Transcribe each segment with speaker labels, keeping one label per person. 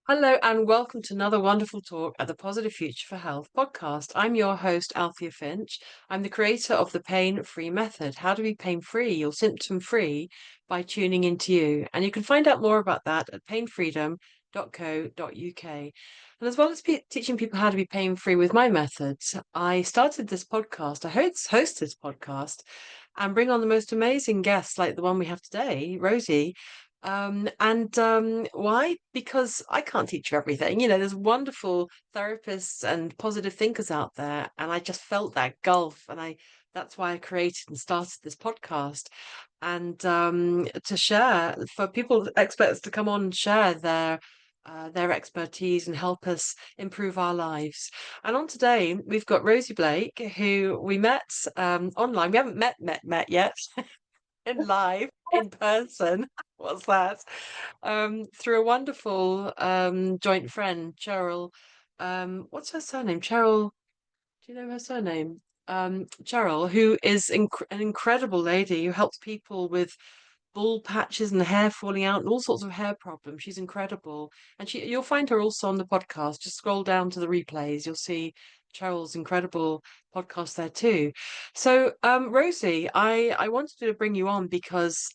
Speaker 1: Hello and welcome to another wonderful talk at the Positive Future for Health podcast. I'm your host, Althea Finch. I'm the creator of the Pain Free Method, how to be pain free or symptom free by tuning into you. And you can find out more about that at painfreedom.co.uk. And as well as teaching people how to be pain free with my methods, I started this podcast, I host this podcast and bring on the most amazing guests like the one we have today, Rosie. Why? Because I can't teach you everything. There's wonderful therapists and positive thinkers out there, and I just felt that gulf, and I that's why I created and started this podcast, and to share for people, experts to come on and share their expertise and help us improve our lives. And on today, we've got Rosie Blake, who we met online. We haven't met yet in live in person. What's that? Through a wonderful joint friend, Cheryl. What's her surname? Cheryl. Do you know her surname? Cheryl, who is an incredible lady who helps people with bald patches and hair falling out and all sorts of hair problems. She's incredible, and you'll find her also on the podcast. Just scroll down to the replays. You'll see Cheryl's incredible podcast there too. So, Rosie, I wanted to bring you on because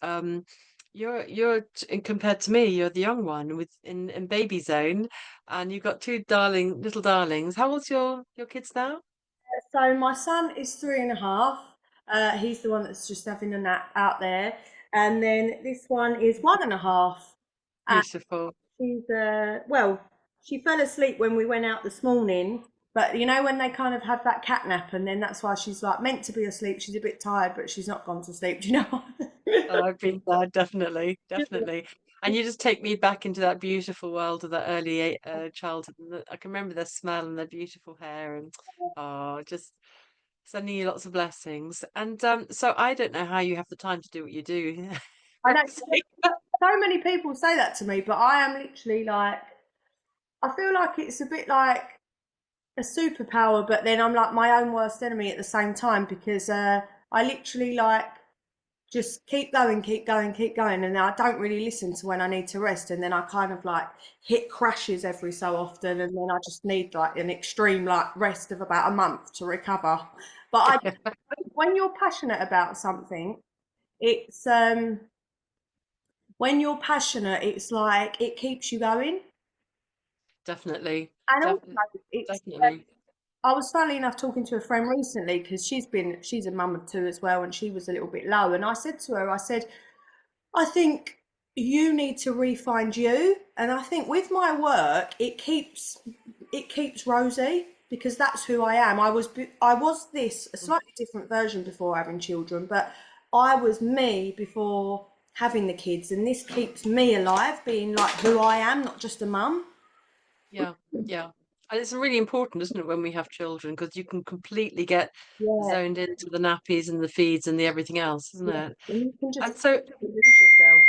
Speaker 1: compared to me, you're the young one in baby zone, and you've got two little darlings. How old's your kids now?
Speaker 2: So my son is 3.5. He's the one that's just having a nap out there. And then this one is 1.5. And
Speaker 1: Beautiful.
Speaker 2: well, she fell asleep when we went out this morning. But you know, when they kind of have that cat nap, and then that's why she's like meant to be asleep. She's a bit tired, but she's not gone to sleep. Do you know?
Speaker 1: I've been there, definitely, definitely. And you just take me back into that beautiful world of that early childhood. And I can remember their smell and their beautiful hair, and just sending you lots of blessings. And so I don't know how you have the time to do what you do,
Speaker 2: I know
Speaker 1: Rosie.
Speaker 2: so many people say that to me, but I am literally like, I feel like it's a bit like a superpower, but then I'm like my own worst enemy at the same time because I literally like just keep going, keep going, keep going, and I don't really listen to when I need to rest, and then I kind of like hit crashes every so often, and then I just need like an extreme like rest of about a month to recover. But when you're passionate about something, it's when you're passionate, it's like it keeps you going,
Speaker 1: Definitely,
Speaker 2: and also
Speaker 1: definitely,
Speaker 2: it's
Speaker 1: definitely.
Speaker 2: I was funnily enough talking to a friend recently because she's a mum of two as well, and she was a little bit low. And I said to her, I said, I think you need to re-find you. And I think with my work, it keeps Rosie because that's who I am. I was this a slightly different version before having children, but I was me before having the kids, and this keeps me alive, being like who I am, not just a mum.
Speaker 1: Yeah, yeah. And it's really important, isn't it, when we have children, because you can completely get
Speaker 2: Yeah,
Speaker 1: zoned into the nappies and the feeds and the everything else, isn't
Speaker 2: yeah.
Speaker 1: it?
Speaker 2: And you can just
Speaker 1: And so
Speaker 2: lose yourself.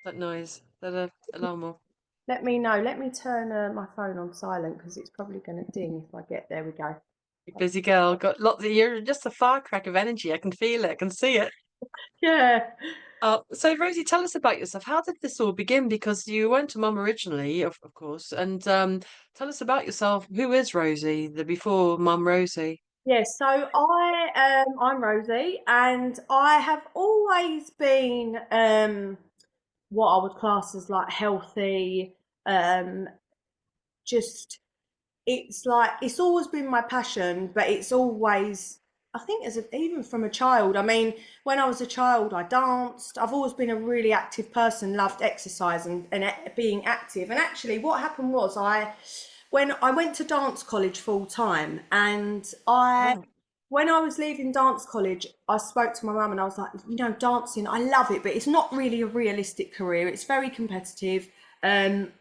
Speaker 1: that noise, that alarm or
Speaker 2: Let me know. Let me turn my phone on silent because it's probably going to ding if I get there. We go.
Speaker 1: busy girl, got lots of, you're just a firecracker of energy. I can feel it, I can see it.
Speaker 2: Yeah.
Speaker 1: So Rosie, tell us about yourself. How did this all begin? Because you weren't a mum originally, of course, and tell us about yourself. Who is Rosie, the before mum Rosie?
Speaker 2: Yes, so I'm Rosie, and I have always been what I would class as like healthy. Um, just it's like it's always been my passion, but it's always I think even from a child. I mean, when I was a child, I danced. I've always been a really active person, loved exercise and being active. And actually, what happened was when I went to dance college full time, and
Speaker 1: Oh,
Speaker 2: when I was leaving dance college, I spoke to my mum and I was like, dancing, I love it, but it's not really a realistic career. It's very competitive. Um,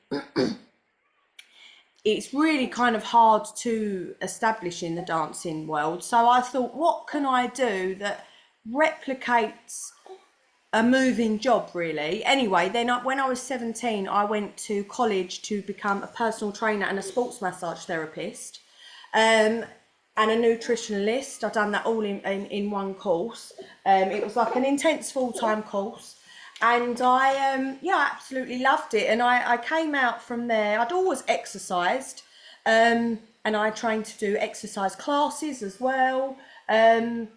Speaker 2: it's really kind of hard to establish in the dancing world. So I thought, what can I do that replicates a moving job, really? Anyway, then when I was 17, I went to college to become a personal trainer and a sports massage therapist. Um, and a nutritionalist. I've done that all in one course. It was like an intense full time course. And yeah, I absolutely loved it. And I came out from there. I'd always exercised, and I trained to do exercise classes as well. Um,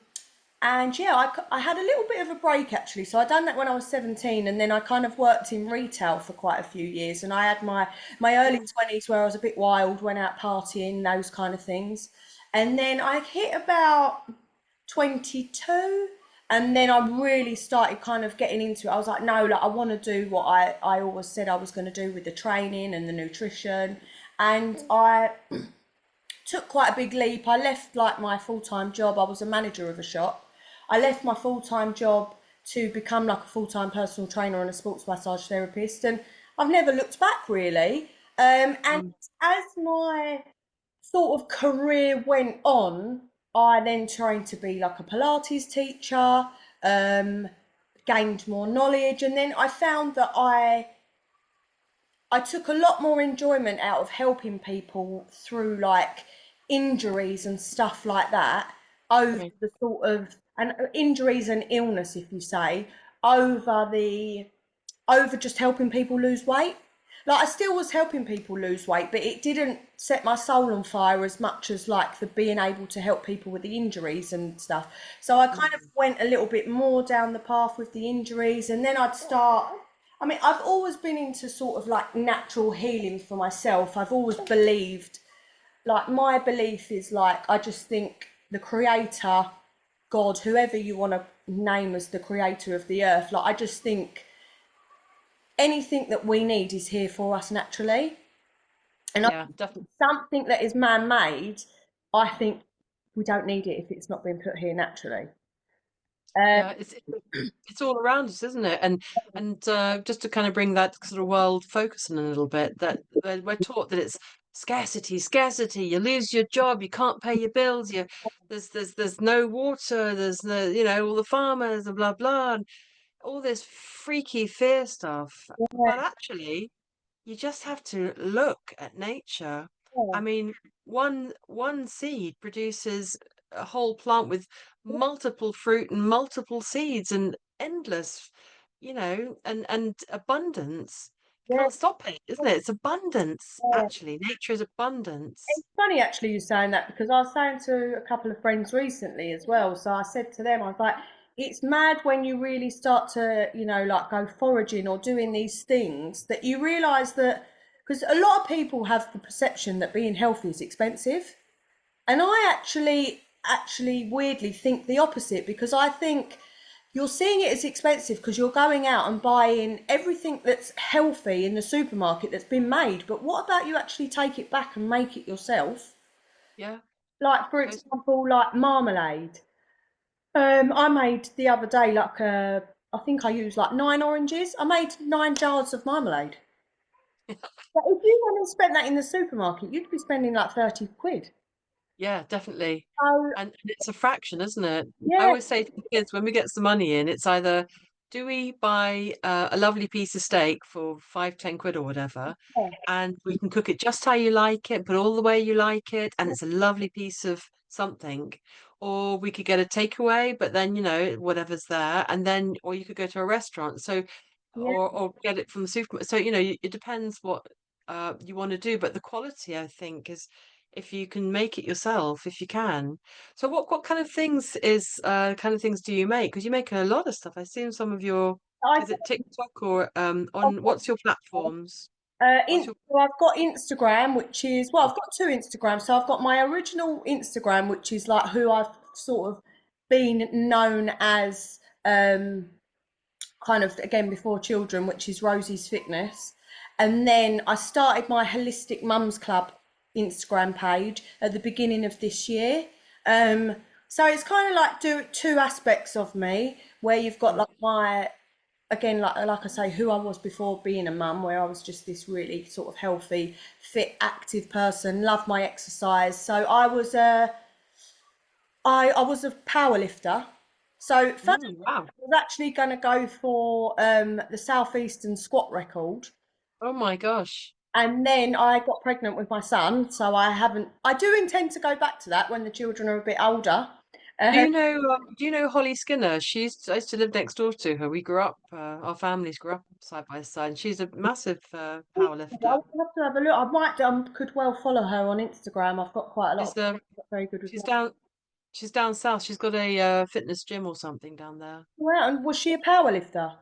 Speaker 2: and yeah, I had a little bit of a break actually. So I done that when I was 17, and then I kind of worked in retail for quite a few years. And I had my early
Speaker 1: Mm,
Speaker 2: 20s where I was a bit wild, went out partying, those kind of things. And then I hit about 22, and then I really started kind of getting into it. I was like, no, like I want to do what I always said I was going to do with the training and the nutrition. And I took quite a big leap. I left like my full-time job. I was a manager of a shop. I left my full-time job to become like a full-time personal trainer and a sports massage therapist, and I've never looked back really. And
Speaker 1: mm.
Speaker 2: as my sort of career went on, I then trained to be like a Pilates teacher, um, gained more knowledge, and then I found that I took a lot more enjoyment out of helping people through like injuries and stuff like that over
Speaker 1: Right.
Speaker 2: the sort of and injuries and illness, if you say, over the over just helping people lose weight. Like I still was helping people lose weight, but it didn't set my soul on fire as much as like the being able to help people with the injuries and stuff. So I kind of
Speaker 1: Mm.
Speaker 2: went a little bit more down the path with the injuries, and then I'd start. I mean, I've always been into sort of like natural healing for myself. I've always believed, like my belief is like I just think the creator, God, whoever you want to name as the creator of the earth, like I just think anything that we need is here for us naturally. And I
Speaker 1: Yeah, definitely.
Speaker 2: something that is man-made, I think we don't need it if it's not been put here naturally. Um,
Speaker 1: Yeah, it's all around us, isn't it? And just to kind of bring that sort of world focus in a little bit, that we're taught that it's scarcity, scarcity. You lose your job, you can't pay your bills. There's no water. There's no, all the farmers and blah blah, and all this freaky fear stuff. But actually, you just have to look at nature. I mean, one seed produces a whole plant with multiple fruit and multiple seeds and endless, and abundance.
Speaker 2: yeah,
Speaker 1: Can't stop it, isn't it? It's abundance,
Speaker 2: yeah.
Speaker 1: actually. Nature is abundance.
Speaker 2: It's funny actually you saying that because I was saying to a couple of friends recently as well. So I said to them, I was like, it's mad when you really start to, like go foraging or doing these things that you realise that because a lot of people have the perception that being healthy is expensive. And I actually weirdly think the opposite because I think you're seeing it as expensive because you're going out and buying everything that's healthy in the supermarket that's been made. But what about you actually take it back and make it yourself?
Speaker 1: Yeah.
Speaker 2: Like for
Speaker 1: Those-
Speaker 2: example, like marmalade. I made the other day like I think I used like 9 oranges. I made 9 jars of marmalade. But if you went and spent that in the supermarket, you'd be spending like 30 quid.
Speaker 1: Yeah, definitely.
Speaker 2: So
Speaker 1: And it's a fraction, isn't it? I
Speaker 2: yeah,
Speaker 1: always say to the kids when we get some money in, it's either do we buy a lovely piece of steak for 5, 10 quid or whatever, and we can cook it just how you like it, put all the way you like it, and it's a lovely piece of something. Or we could get a takeaway, but then, whatever's there, and then, or you could go to a restaurant. So,
Speaker 2: yeah.
Speaker 1: or get it from the supermarket. So, it depends what you want to do, but the quality, I think, is if you can make it yourself, if you can. So what kind of things do you make? Because you make a lot of stuff. I've seen some of your,
Speaker 2: I
Speaker 1: is it TikTok or on what's your platforms? What's your
Speaker 2: So I've got Instagram, which is well, I've got two Instagrams. So I've got my original Instagram, which is like who I've sort of been known as, kind of again before children, which is Rosie's Fitness, and then I started my Holistic Mums Club Instagram page at the beginning of this year. Um, so it's kind of like do two aspects of me, where you've got
Speaker 1: Mm,
Speaker 2: like my again, like I say, who I was before being a mum, where I was just this really sort of healthy, fit, active person, loved my exercise. So I was a power lifter. So first
Speaker 1: wow.
Speaker 2: I was actually going to go for the southeastern squat record,
Speaker 1: Oh my gosh.
Speaker 2: and then I got pregnant with my son. So I haven't. I do intend to go back to that when the children are a bit older. Uh,
Speaker 1: Do you know Holly Skinner? I used to live next door to her. We grew up, our families grew up side by side. And she's a massive power lifter.
Speaker 2: I'll have to have a look. I might could well follow her on Instagram. I've got quite a lot of
Speaker 1: She's
Speaker 2: very good
Speaker 1: she's
Speaker 2: results.
Speaker 1: down she's down south. She's got a fitness gym or something down there.
Speaker 2: Well, and was she a power lifter?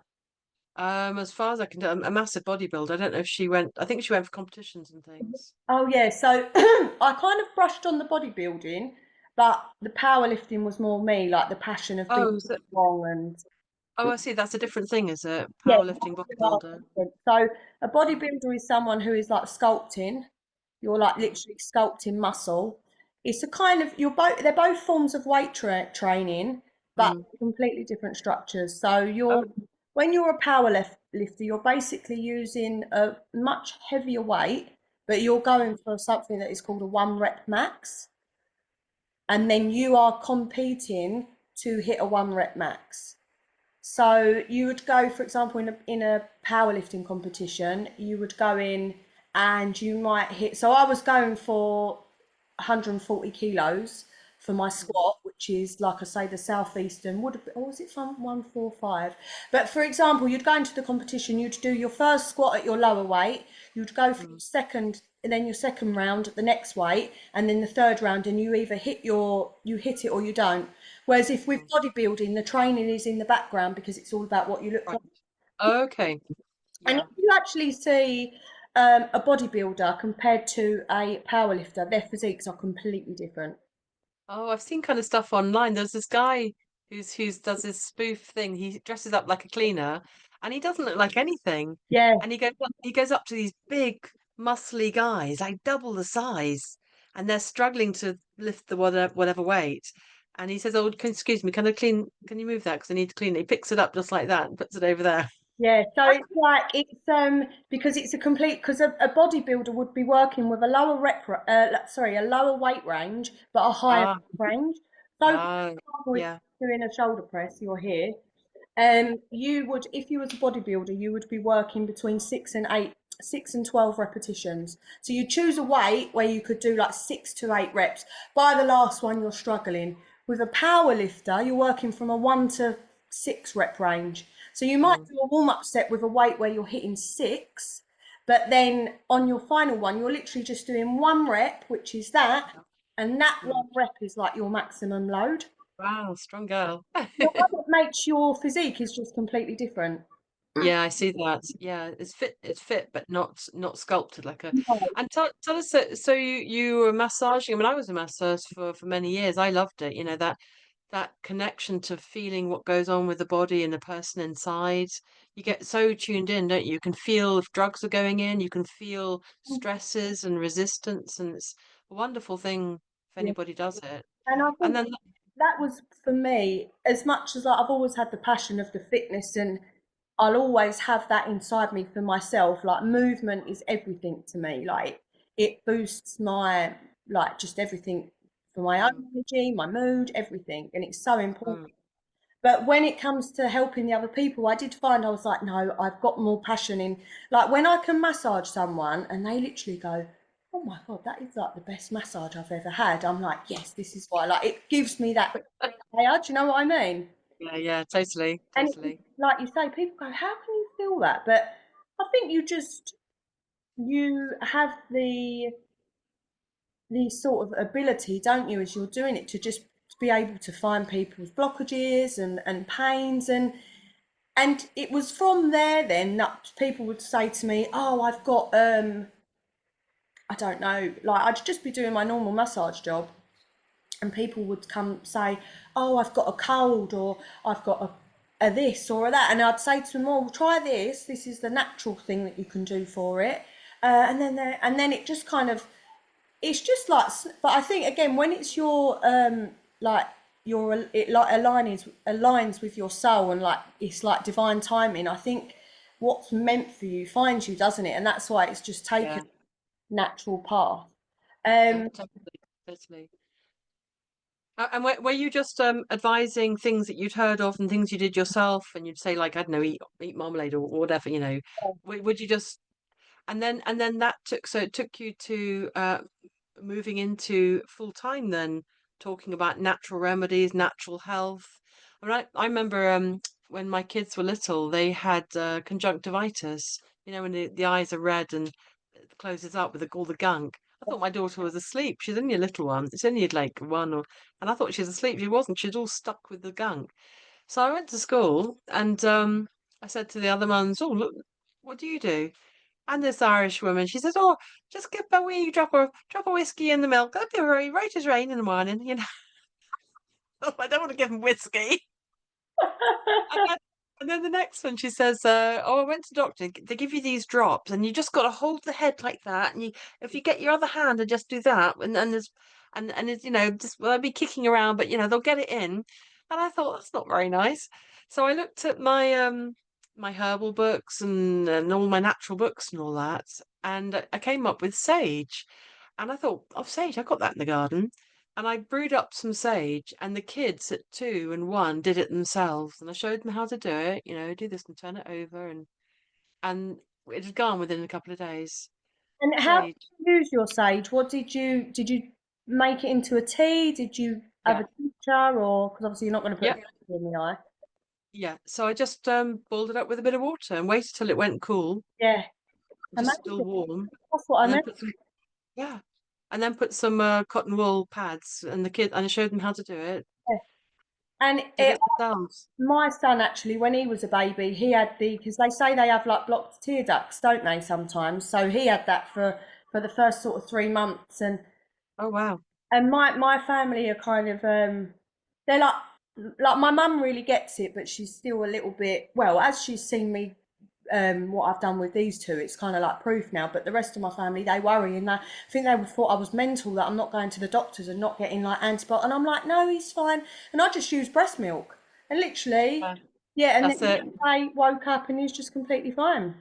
Speaker 1: As far as I can tell, a massive bodybuilder. I don't know if she went. I think she went for competitions and things.
Speaker 2: Oh yeah, so I kind of brushed on the bodybuilding, but the powerlifting was more me, like the passion of being
Speaker 1: Oh, so,
Speaker 2: strong and
Speaker 1: oh, I see. That's a different thing, is it?
Speaker 2: yeah.
Speaker 1: Powerlifting bodybuilder.
Speaker 2: So a bodybuilder is someone who is like sculpting. You're like literally sculpting muscle. It's a kind of you're both they're both forms of training, but
Speaker 1: Mm.
Speaker 2: completely different structures. So
Speaker 1: Oh,
Speaker 2: when you're a power lifter, you're basically using a much heavier weight, but you're going for something that is called a 1 rep max, and then you are competing to hit a 1 rep max. So you would go, for example, in a powerlifting competition, you would go in and you might hit. So I was going for 140 kilos for my
Speaker 1: mm,
Speaker 2: squat, which is like I say, the southeastern would have been, or was it from 145? But for example, you'd go into the competition, you'd do your first squat at your lower weight, you'd go for your
Speaker 1: mm,
Speaker 2: second, and then your second round at the next weight, and then the third round, and you either you hit it or you don't. Whereas if with
Speaker 1: mm.
Speaker 2: bodybuilding, the training is in the background because it's all about what you look
Speaker 1: Right.
Speaker 2: like.
Speaker 1: Okay.
Speaker 2: And
Speaker 1: Yeah.
Speaker 2: if you actually see a bodybuilder compared to a powerlifter, their physiques are completely different.
Speaker 1: Oh, I've seen kind of stuff online. There's this guy who's does this spoof thing. He dresses up like a cleaner, and he doesn't look like anything.
Speaker 2: Yeah,
Speaker 1: And he goes up to these big, muscly guys, like double the size, and they're struggling to lift the whatever weight. And he says, "Oh, excuse me, can I clean? Can you move that? Because I need to clean it." He picks it up just like that and puts it over there.
Speaker 2: yeah. So it's like because it's a complete because a bodybuilder would be working with a lower sorry, a lower weight range but a higher
Speaker 1: Ah,
Speaker 2: range. So for
Speaker 1: ah,
Speaker 2: example, if
Speaker 1: yeah.
Speaker 2: you're doing a shoulder press, you're here. You would, if you was a bodybuilder, you would be working between 6 and 12 repetitions. So you choose a weight where you could do like 6 to 8 reps. By the last one, you're struggling. With a power lifter, you're working from a 1 to 6 rep range. So you might
Speaker 1: Mm,
Speaker 2: do a warm up set with a weight where you're hitting six, but then on your final one, you're literally just doing 1 rep, which is that, and that
Speaker 1: mm.
Speaker 2: 1 rep is like your maximum load.
Speaker 1: Wow, strong girl.
Speaker 2: What makes your physique is just completely different.
Speaker 1: Yeah, I see that. Yeah, it's fit, but not sculpted like a.
Speaker 2: No.
Speaker 1: And tell us, so you were massaging. I mean, I was a masseur for many years. I loved it. You know, that connection to feeling what goes on with the body and the person inside. You get so tuned in, don't you? You can feel if drugs are going in. You can feel stresses and resistance, and it's a wonderful thing if
Speaker 2: Yeah.
Speaker 1: anybody does it.
Speaker 2: And I
Speaker 1: And
Speaker 2: think
Speaker 1: then,
Speaker 2: that was for me, as much as like, I've always had the passion of the fitness and I'll always have that inside me for myself. Like movement is everything to me. Like it boosts my like just everything for my own
Speaker 1: mm,
Speaker 2: energy, my mood, everything. And it's so important.
Speaker 1: mm,
Speaker 2: But when it comes to helping the other people, I did find I was like, no, I've got more passion in like when I can massage someone and they literally go, oh my God, that is like the best massage I've ever had. I'm like, yes, this is why. Like it gives me that, hey, do you know what I mean?
Speaker 1: yeah, yeah, totally,
Speaker 2: And
Speaker 1: totally.
Speaker 2: like you say, people go, how can you feel that? But I think you have the sort of ability, don't you, as you're doing it, to just be able to find people's blockages and pains and it was from there then that people would say to me, oh, I've got I don't know, like I'd just be doing my normal massage job and people would come say, oh, I've got a cold or I've got a this or a that, and I'd say to them, well, try this is the natural thing that you can do for it, and then it just kind of it's just like, but I think again when it's your like your it like aligns with your soul and like it's like divine timing. I think what's meant for you finds you, doesn't it? And that's why it's just taken
Speaker 1: Yeah,
Speaker 2: natural path.
Speaker 1: yeah,
Speaker 2: um
Speaker 1: totally, totally. And were you just advising things that you'd heard of and things you did yourself, and you'd say like, I don't know, eat marmalade or whatever, you know? Would you just and then that took so it took you to moving into full time then talking about natural remedies, natural health. I mean, I remember when my kids were little, they had conjunctivitis. You know, when the eyes are red and it closes up with all the gunk. I thought my daughter was asleep. She's only a little one. It's only like one or, and I thought she was asleep. She wasn't. She's all stuck with the gunk. So I went to school and I said to the other mums, "Oh, look, what do you do?" And this Irish woman, she says, "Oh, just give a wee drop of whiskey in the milk. That'll be very right as rain in the morning." You know, I don't want to give them whiskey. And then, and then the next one, she says, "Oh, I went to the doctor. They give you these drops, and you just got to hold the head like that. And if you get your other hand and just do that, and there's, and it's, just well, they'll be kicking around, but they'll get it in." And I thought that's not very nice. So I looked at my herbal books and all my natural books and all that, and I came up with sage. And I thought, "Oh, sage, I got that in the garden." And I brewed up some sage, and the kids at 2 and 1 did it themselves. And I showed them how to do it, do this and turn it over, and it had gone within a couple of days.
Speaker 2: And how did
Speaker 1: Sage,
Speaker 2: you use your sage? What did you make it into a tea? Did you have
Speaker 1: yeah,
Speaker 2: a tincture, or because obviously you're not going to put
Speaker 1: yeah,
Speaker 2: it in the eye?
Speaker 1: yeah. So I just boiled it up with a bit of water and waited till it went cool,
Speaker 2: Yeah,
Speaker 1: just still
Speaker 2: amazing.
Speaker 1: warm,
Speaker 2: That's what I
Speaker 1: and then
Speaker 2: meant.
Speaker 1: put some, yeah, and then put some cotton wool pads, and I showed them how to do it.
Speaker 2: Yeah. And
Speaker 1: Did it themselves.
Speaker 2: my son actually, when he was a baby, he had because they say they have like blocked tear ducts, don't they? Sometimes, so he had that for the first sort of 3 months,
Speaker 1: Oh wow.
Speaker 2: and my family are kind of they're like my mum really gets it, but she's still a little bit well as she's seen me what I've done with these two, it's kind of like proof now. But the rest of my family, they worry and I think they thought I was mental that I'm not going to the doctors and not getting like antibiotics. And I'm like, no, he's fine. And I just use breast milk. And literally,
Speaker 1: Yeah,
Speaker 2: yeah. And
Speaker 1: that's
Speaker 2: then
Speaker 1: it.
Speaker 2: I woke up and he's just completely fine.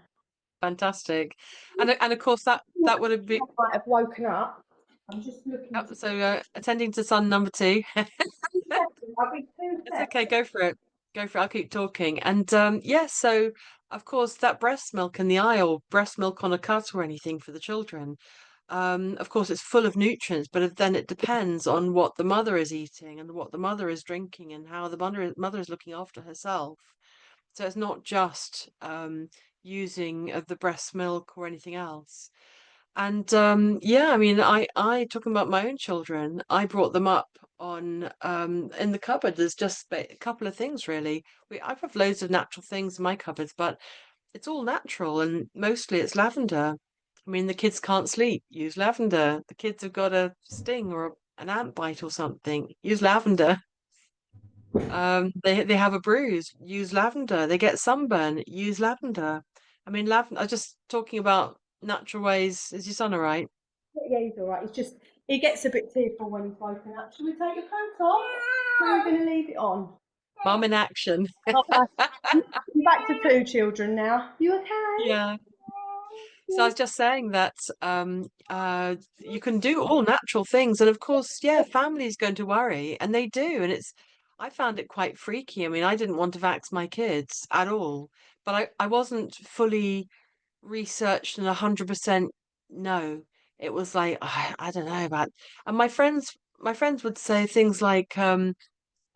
Speaker 1: Fantastic. And of course that would have been
Speaker 2: I might have woken up. I'm just looking to
Speaker 1: so attending to son number two.
Speaker 2: 2 seconds. I'll be 2 seconds.
Speaker 1: It's okay, go for it. Go for it. I'll keep talking. And yeah, so of course that breast milk in the aisle, breast milk on a cut or anything for the children. Of course it's full of nutrients, but then it depends on what the mother is eating and what the mother is drinking and how the mother is looking after herself. So it's not just using of the breast milk or anything else. And yeah, I mean, I talking about my own children, I brought them up on in the cupboard. There's just a couple of things really. I have loads of natural things in my cupboards, but it's all natural and mostly it's lavender. I mean, the kids can't sleep, use lavender. The kids have got a sting or an ant bite or something, use lavender. They have a bruise, use lavender. They get sunburn, use lavender. I mean, lavender. I'm just talking about natural ways. Is your son all right?
Speaker 2: Yeah, he's all right. He's just he gets a bit tearful when he's woken up. Shall we take the coat off? Or are we going to leave it on?
Speaker 1: Mom in action.
Speaker 2: Oh, bless. I'm back to 2 children now. You okay?
Speaker 1: Yeah. So I was just saying that you can do all natural things, and of course, yeah, family's going to worry, and they do, and I found it quite freaky. I mean, I didn't want to vax my kids at all, but I wasn't fully researched and 100% no. It was like I don't know about, and my friends would say things like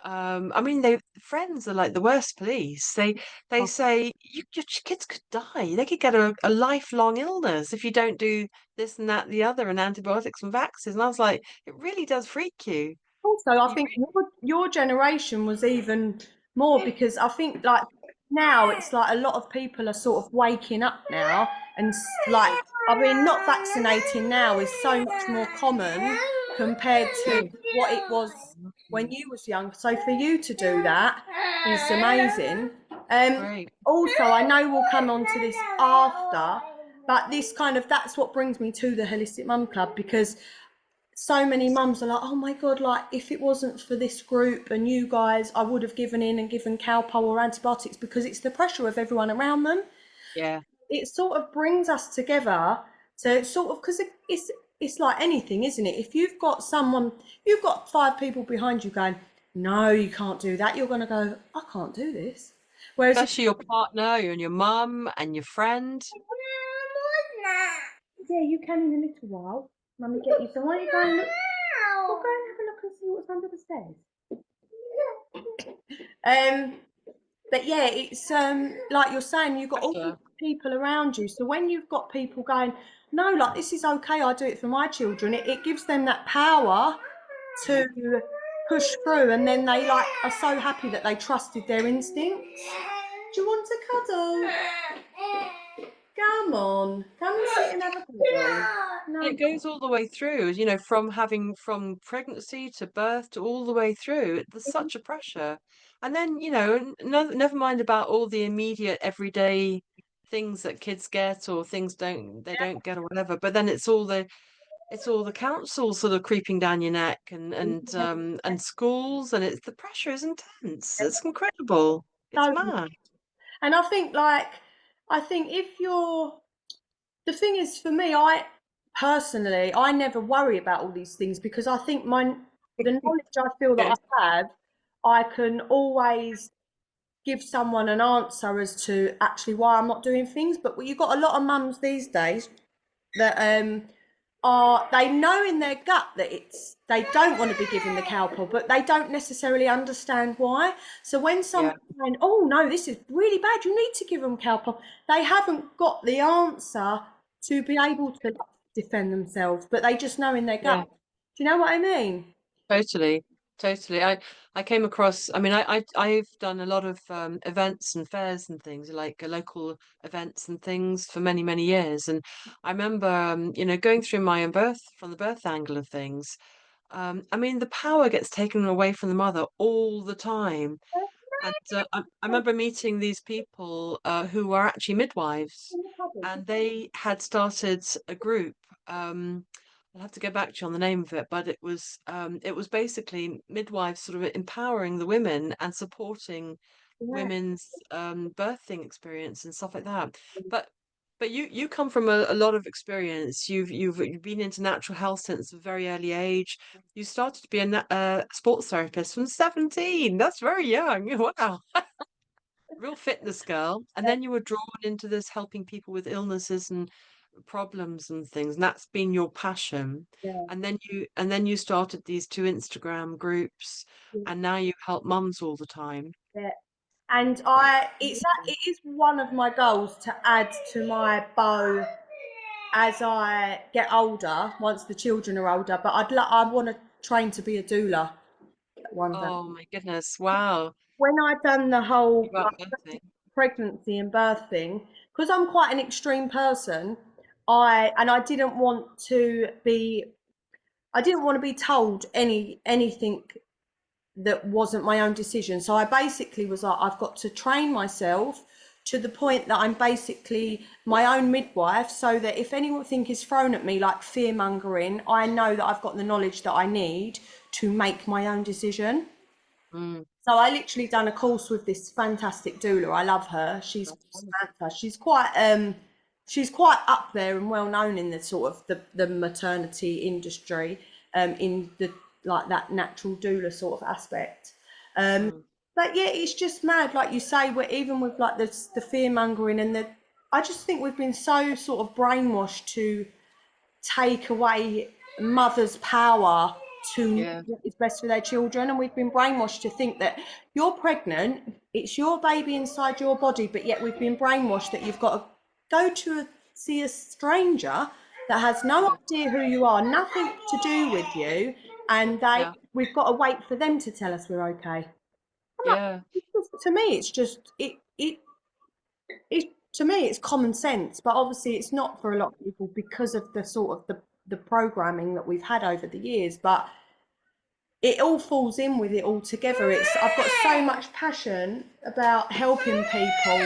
Speaker 1: I mean, they friends are like the worst police. They
Speaker 2: Oh,
Speaker 1: say your kids could die. They could get a lifelong illness if you don't do this and that, the other, and antibiotics and vaccines. And I was like, it really does freak you.
Speaker 2: also, I
Speaker 1: You
Speaker 2: think your generation was even more because I think like now it's like a lot of people are sort of waking up now and like I mean not vaccinating now is so much more common compared to what it was when
Speaker 1: really
Speaker 2: you was young. So for you to do that is amazing. Um,
Speaker 1: great.
Speaker 2: Also, I know we'll come on to this after, but this kind of that's what brings me to the Holistic Mum Club because so many mums are like, oh my God, like if it wasn't for this group and you guys, I would have given in and given Calpol or antibiotics because it's the pressure of everyone around them.
Speaker 1: Yeah,
Speaker 2: It sort of brings us together to sort of, because it's like anything, isn't it? If you've got someone, you've got 5 people behind you going, no, you can't do that. You're going to go, I can't do this. Whereas if
Speaker 1: especially your partner and your mum and your friend.
Speaker 2: yeah, you can in a little while. Mummy get you. So why don't you go and look? We'll go and have a look and see what's what's under the stairs? Um, but yeah, it's like you're saying, you've got all these
Speaker 1: Pressure.
Speaker 2: people around you. So when you've got people going, no, like this is okay, I do it for my children, it gives them that power
Speaker 1: Mm.
Speaker 2: to push through, and then they like are so happy that they trusted their instincts. Do you want to cuddle? Come on, come and sit and have a cuddle.
Speaker 1: And
Speaker 2: No,
Speaker 1: it goes all the way through, you know, from having from pregnancy to birth to all the way through. There's such a pressure. And then, you know, never mind about all the immediate everyday things that kids get or things they don't get or whatever. But then it's all the council sort of creeping down your neck and schools, and it's the pressure is intense. It's incredible. It's
Speaker 2: so,
Speaker 1: mad.
Speaker 2: and I think if you're the thing is for me, I personally I never worry about all these things because I think the knowledge I feel that
Speaker 1: Good.
Speaker 2: I have, I can always give someone an answer as to actually why I'm not doing things. But you've got a lot of mums these days that are they know in their gut that it's they don't want to be given the cowpole, but they don't necessarily understand why. So when
Speaker 1: Yeah.
Speaker 2: someone's saying, "Oh no, this is really bad. You need to give them cowpole," they haven't got the answer to be able to defend themselves, but they just know in their gut.
Speaker 1: Yeah.
Speaker 2: Do you know what I mean?
Speaker 1: Totally, totally. I came across. I mean, I've done a lot of events and fairs and things like local events and things for many years. And I remember, you know, going through my own birth from the birth angle of things. I mean, the power gets taken away from the mother all the time. And I remember meeting these people who were actually midwives, and they had started a group. I'll have to go back to you on the name of it, but it was basically midwives sort of empowering the women and supporting
Speaker 2: Yeah,
Speaker 1: women's birthing experience and stuff like that. But you come from a lot of experience. You've been into natural health since a very early age. You started to be a sports therapist from 17. That's very young. Wow. Real fitness girl. And then you were drawn into this helping people with illnesses and problems and things. And that's been your passion.
Speaker 2: yeah,
Speaker 1: And then you started these two Instagram groups,
Speaker 2: yeah.
Speaker 1: and now you help mums all the time.
Speaker 2: Yeah. And it is one of my goals to add to my bow as I get older, once the children are older. But I want to train to be a doula one day.
Speaker 1: Oh my goodness. Wow.
Speaker 2: When I've done the whole
Speaker 1: About birthing.
Speaker 2: pregnancy and birthing, because I'm quite an extreme person, I didn't want to be told anything that wasn't my own decision. So I basically was like, I've got to train myself to the point that I'm basically my own midwife, so that if anything is thrown at me like fear mongering, I know that I've got the knowledge that I need to make my own decision.
Speaker 1: Mm,
Speaker 2: So I literally done a course with this fantastic doula. I love her. She's
Speaker 1: that's wonderful.
Speaker 2: Samantha. She's quite up there and well known in the sort of the maternity industry, in the like that natural doula sort of aspect. Um,
Speaker 1: Mm,
Speaker 2: but yeah, it's just mad, like you say, where even with like the fear mongering and I just think we've been so sort of brainwashed to take away mothers' power to know
Speaker 1: yeah.
Speaker 2: what is best for their children. And we've been brainwashed to think that you're pregnant, it's your baby inside your body, but yet we've been brainwashed that you've got to see a stranger that has no
Speaker 1: Yeah.
Speaker 2: idea who you are, nothing to do with you, and
Speaker 1: Yeah.
Speaker 2: we've got to wait for them to tell us we're okay. I'm like,
Speaker 1: Yeah.
Speaker 2: to me, it's just it to me it's common sense, but obviously it's not for a lot of people because of the sort of the programming that we've had over the years. But it all falls in with it all together. It's I've got so much passion about helping people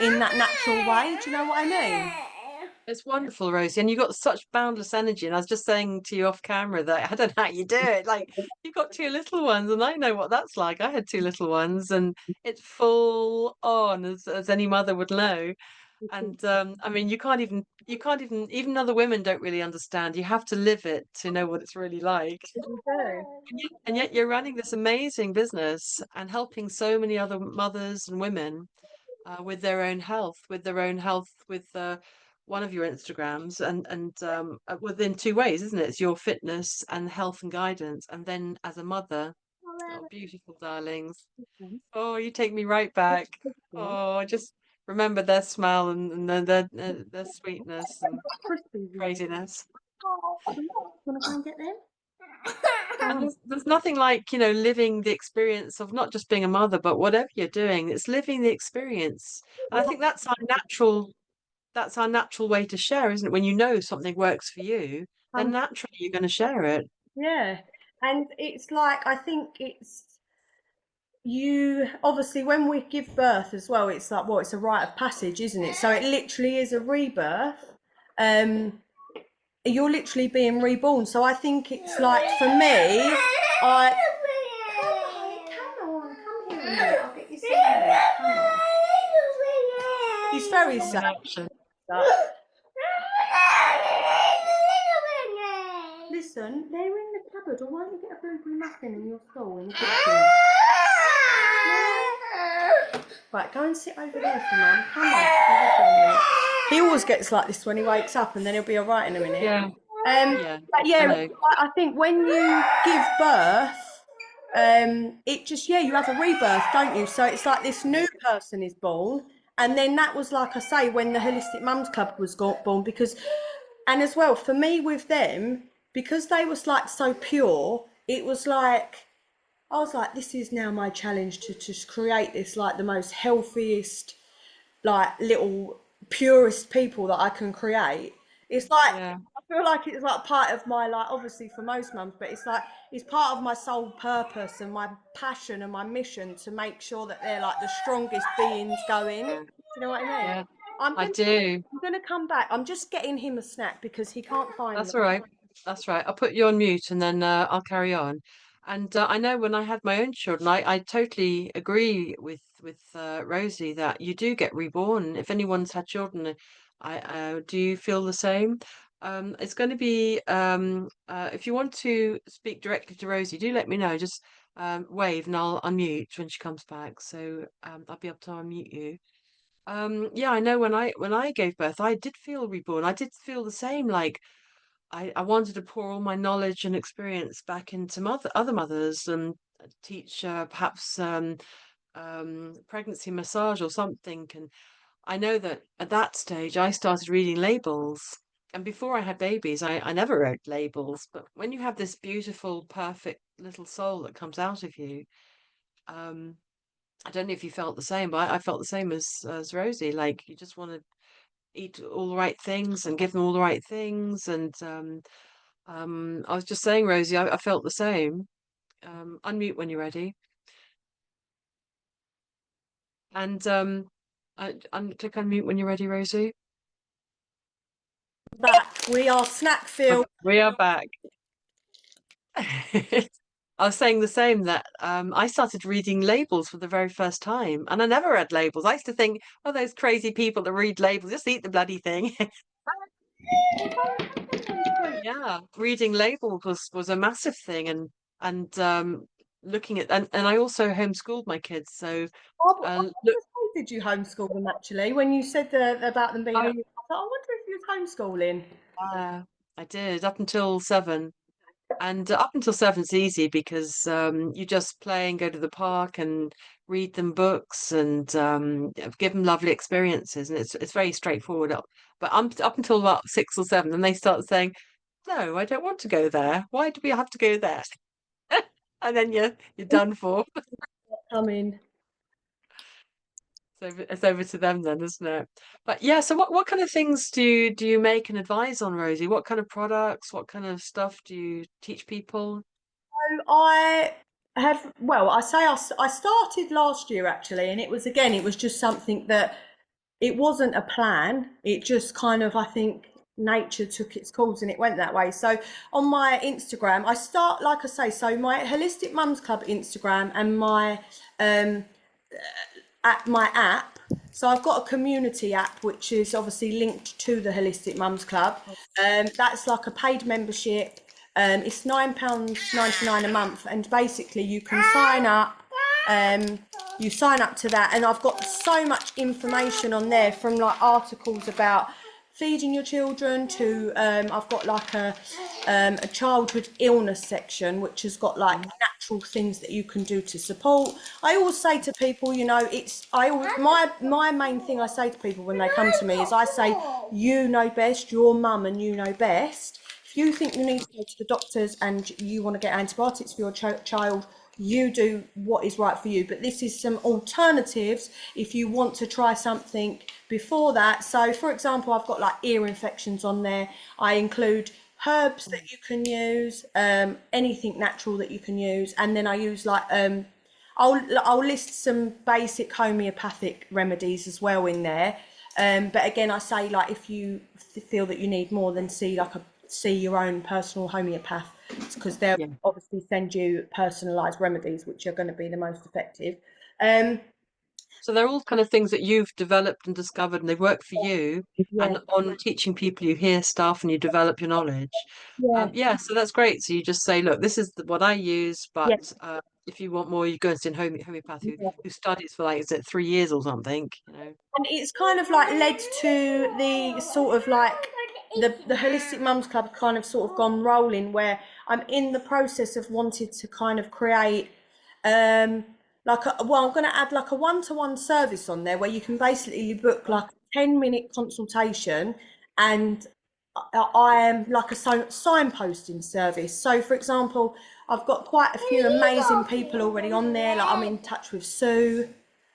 Speaker 2: in that natural way. Do you know what I mean?
Speaker 1: It's wonderful, Rosie, and you've got such boundless energy. And I was just saying to you off camera that I don't know how you do it. Like you've got two little ones, and I know what that's like. I had two little ones, and it's full on, as any mother would know. And I mean, you can't even other women don't really understand. You have to live it to know what it's really like.
Speaker 2: You do.
Speaker 1: And yet you're running this amazing business and helping so many other mothers and women with their own health, with one of your Instagrams, within two ways, isn't it? It's your fitness and health and guidance, and then as a mother, oh, beautiful darlings. Oh, you take me right back. Oh, I just remember their smell and their sweetness and
Speaker 2: Crispies in there.
Speaker 1: craziness.
Speaker 2: Oh, wanna go and get them?
Speaker 1: And
Speaker 2: Um,
Speaker 1: there's nothing like, living the experience of not just being a mother, but whatever you're doing, it's living the experience. And I think that's our natural way to share, isn't it? When you know something works for you, then
Speaker 2: um,
Speaker 1: naturally you're going to share it.
Speaker 2: yeah, and it's like I think it's you obviously when we give birth as well. It's like it's a rite of passage, isn't it? So it literally is a rebirth. Um, you're literally being reborn. So I think it's like for me, I. Come on, come here. I'll get you some milk. Come on. He's very
Speaker 1: Mom in
Speaker 2: sad.
Speaker 1: action.
Speaker 2: Listen, they're in the cupboard. Or why don't you get a blueberry muffin in your stall in the kitchen? Right, go and sit over there for mum. Come on. He always gets like this when he wakes up, and then he'll be all right in a minute.
Speaker 1: Yeah, yeah,
Speaker 2: But
Speaker 1: I
Speaker 2: yeah,
Speaker 1: know.
Speaker 2: I think when you give birth, it just you have a rebirth, don't you? So it's like this new person is born, and then that was like I say when the Holistic Mums Club was born because, and as well for me with them because they was like so pure, it was like I was like, this is now my challenge to just create this like the most healthiest, like little purest people that I can create. It's like
Speaker 1: Yeah,
Speaker 2: I feel like it's like part of my like obviously for most mums, but it's like it's part of my sole purpose and my passion and my mission to make sure that they're like the strongest beings going. Do
Speaker 1: yeah,
Speaker 2: you know what I mean?
Speaker 1: yeah,
Speaker 2: I'm
Speaker 1: I
Speaker 2: gonna
Speaker 1: do.
Speaker 2: I'm gonna come back. I'm just getting him a snack because he can't find
Speaker 1: That's
Speaker 2: them.
Speaker 1: all right. That's right. I'll put you on mute and then I'll carry on. And I know when I had my own children, I totally agree with Rosie that you do get reborn. If anyone's had children, do you feel the same? It's going to be if you want to speak directly to Rosie, do let me know. Just wave and I'll unmute when she comes back. So I'll be able to unmute you. Yeah, I know when I gave birth, I did feel reborn. I did feel the same, like I wanted to pour all my knowledge and experience back into other mothers and teach perhaps pregnancy massage or something. And I know that at that stage I started reading labels. And before I had babies, I never read labels. But when you have this beautiful, perfect little soul that comes out of you, um, I don't know if you felt the same, but I felt the same as Rosie. Like you just want to eat all the right things and give them all the right things. And I was just saying, Rosie, I felt the same. Unmute when you're ready, and click unmute when you're ready, Rosie.
Speaker 2: Back. We are snack filled.
Speaker 1: We are back. I was saying the same that I started reading labels for the very first time, and I never read labels. I used to think, oh, those crazy people that read labels, just eat the bloody thing. Yeah, reading labels was a massive thing, and looking at and I also homeschooled my kids, so
Speaker 2: Oh, I
Speaker 1: uh,
Speaker 2: wonder
Speaker 1: look,
Speaker 2: did you homeschool them actually? When you said about them being up,
Speaker 1: I
Speaker 2: I thought, I wonder if you was homeschooling.
Speaker 1: I did up until seven. And up until seven's easy because you just play and go to the park and read them books and give them lovely experiences, and it's very straightforward. But up until about 6 or 7, then they start saying, "No, I don't want to go there. Why do we have to go there?" And then you're done for.
Speaker 2: I mean,
Speaker 1: So it's over to them then, isn't it? But yeah, so what kind of things do you make and advise on, Rosie? What kind of products, what kind of stuff do you teach people?
Speaker 2: so I have, well, I say I started last year actually, and it was again, it was just something that it wasn't a plan. It just kind of, I think, nature took its course and it went that way. So on my Instagram, I start, like I say, so my Holistic Mums Club Instagram and um, my app. So I've got a community app which is obviously linked to the Holistic Mums Club. That's like a paid membership. It's £9.99 a month, and basically you can sign up. You sign up to that, and I've got so much information on there from like articles about feeding your children to I've got like a childhood illness section which has got like natural things that you can do to support. I always say to people, you know, my main thing I say to people when they come to me is I say, you know best, your mum and you know best. If you think you need to go to the doctors and you want to get antibiotics for your child, you do what is right for you. But this is some alternatives if you want to try something before that. So, for example, I've got like ear infections on there. I include herbs that you can use, anything natural that you can use, and then I use like I'll list some basic homeopathic remedies as well in there. But again, I say like if you feel that you need more, then see your own personal homeopath, because they'll
Speaker 1: Yeah.
Speaker 2: obviously send you personalised remedies which are going to be the most effective. Um,
Speaker 1: So they're all kind of things that you've developed and discovered, and they work for you.
Speaker 2: yeah,
Speaker 1: And on teaching people, you hear stuff and you develop your knowledge.
Speaker 2: yeah,
Speaker 1: Yeah, so that's great. So you just say, look, this is what I use,
Speaker 2: yeah,
Speaker 1: but if you want more, you go and see a homeopath
Speaker 2: yeah.
Speaker 1: who studies for like, is it 3 years or something, you know?
Speaker 2: And it's kind of like led to the sort of like the Holistic Mums Club kind of sort of gone rolling, where I'm in the process of wanting to kind of create I'm going to add like a one-to-one service on there where you can basically book
Speaker 1: Oh,
Speaker 2: like a 10-minute consultation, and I am like a signposting service. So, for example, I've got quite a few amazing people already on there. Like I'm in touch with Sue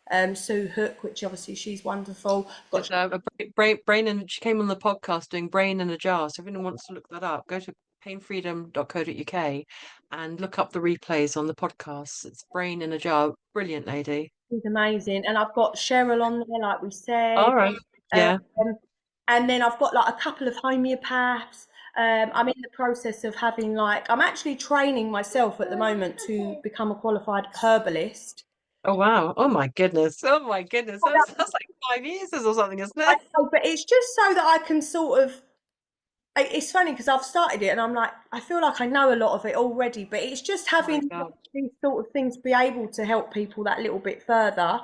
Speaker 2: Hook, which obviously she's wonderful. I've got
Speaker 1: there's brain, and she came on the podcast doing Brain in a Jar. So if anyone wants to look that up, go to painfreedom.co.uk and look up the replays on the podcast. It's Brain in a Jar. Brilliant lady.
Speaker 2: she's amazing, and I've got Cheryl on there, like we said.
Speaker 1: All right. Yeah.
Speaker 2: Um, and then I've got like a couple of homeopaths. I'm in the process of having like I'm actually training myself at the moment to become a qualified herbalist.
Speaker 1: Oh wow. Oh my goodness. Oh my goodness. That's like 5 years or something, isn't
Speaker 2: I
Speaker 1: it?
Speaker 2: know, but it's just so that I can sort of. It's funny because I've started it and I'm like, I feel like I know a lot of it already, but it's just
Speaker 1: Oh my
Speaker 2: having
Speaker 1: God.
Speaker 2: these sort of things be able to help people that little bit further.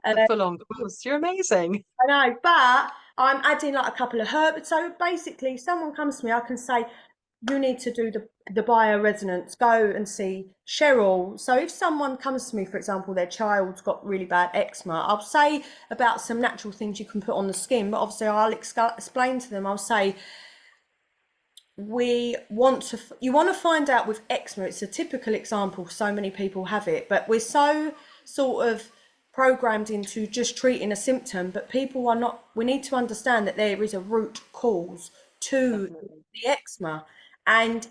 Speaker 1: That's a full-on course. You're amazing.
Speaker 2: I know, but I'm adding like a couple of herbs. So basically, if someone comes to me, I can say, you need to do the bioresonance, go and see Cheryl. So if someone comes to me, for example, their child's got really bad eczema, I'll say about some natural things you can put on the skin, but obviously I'll explain to them, I'll say, you want to find out with eczema, it's a typical example, so many people have it, but we're so sort of programmed into just treating a symptom, but people are not. We need to understand that there is a root cause to
Speaker 1: Definitely.
Speaker 2: the eczema, and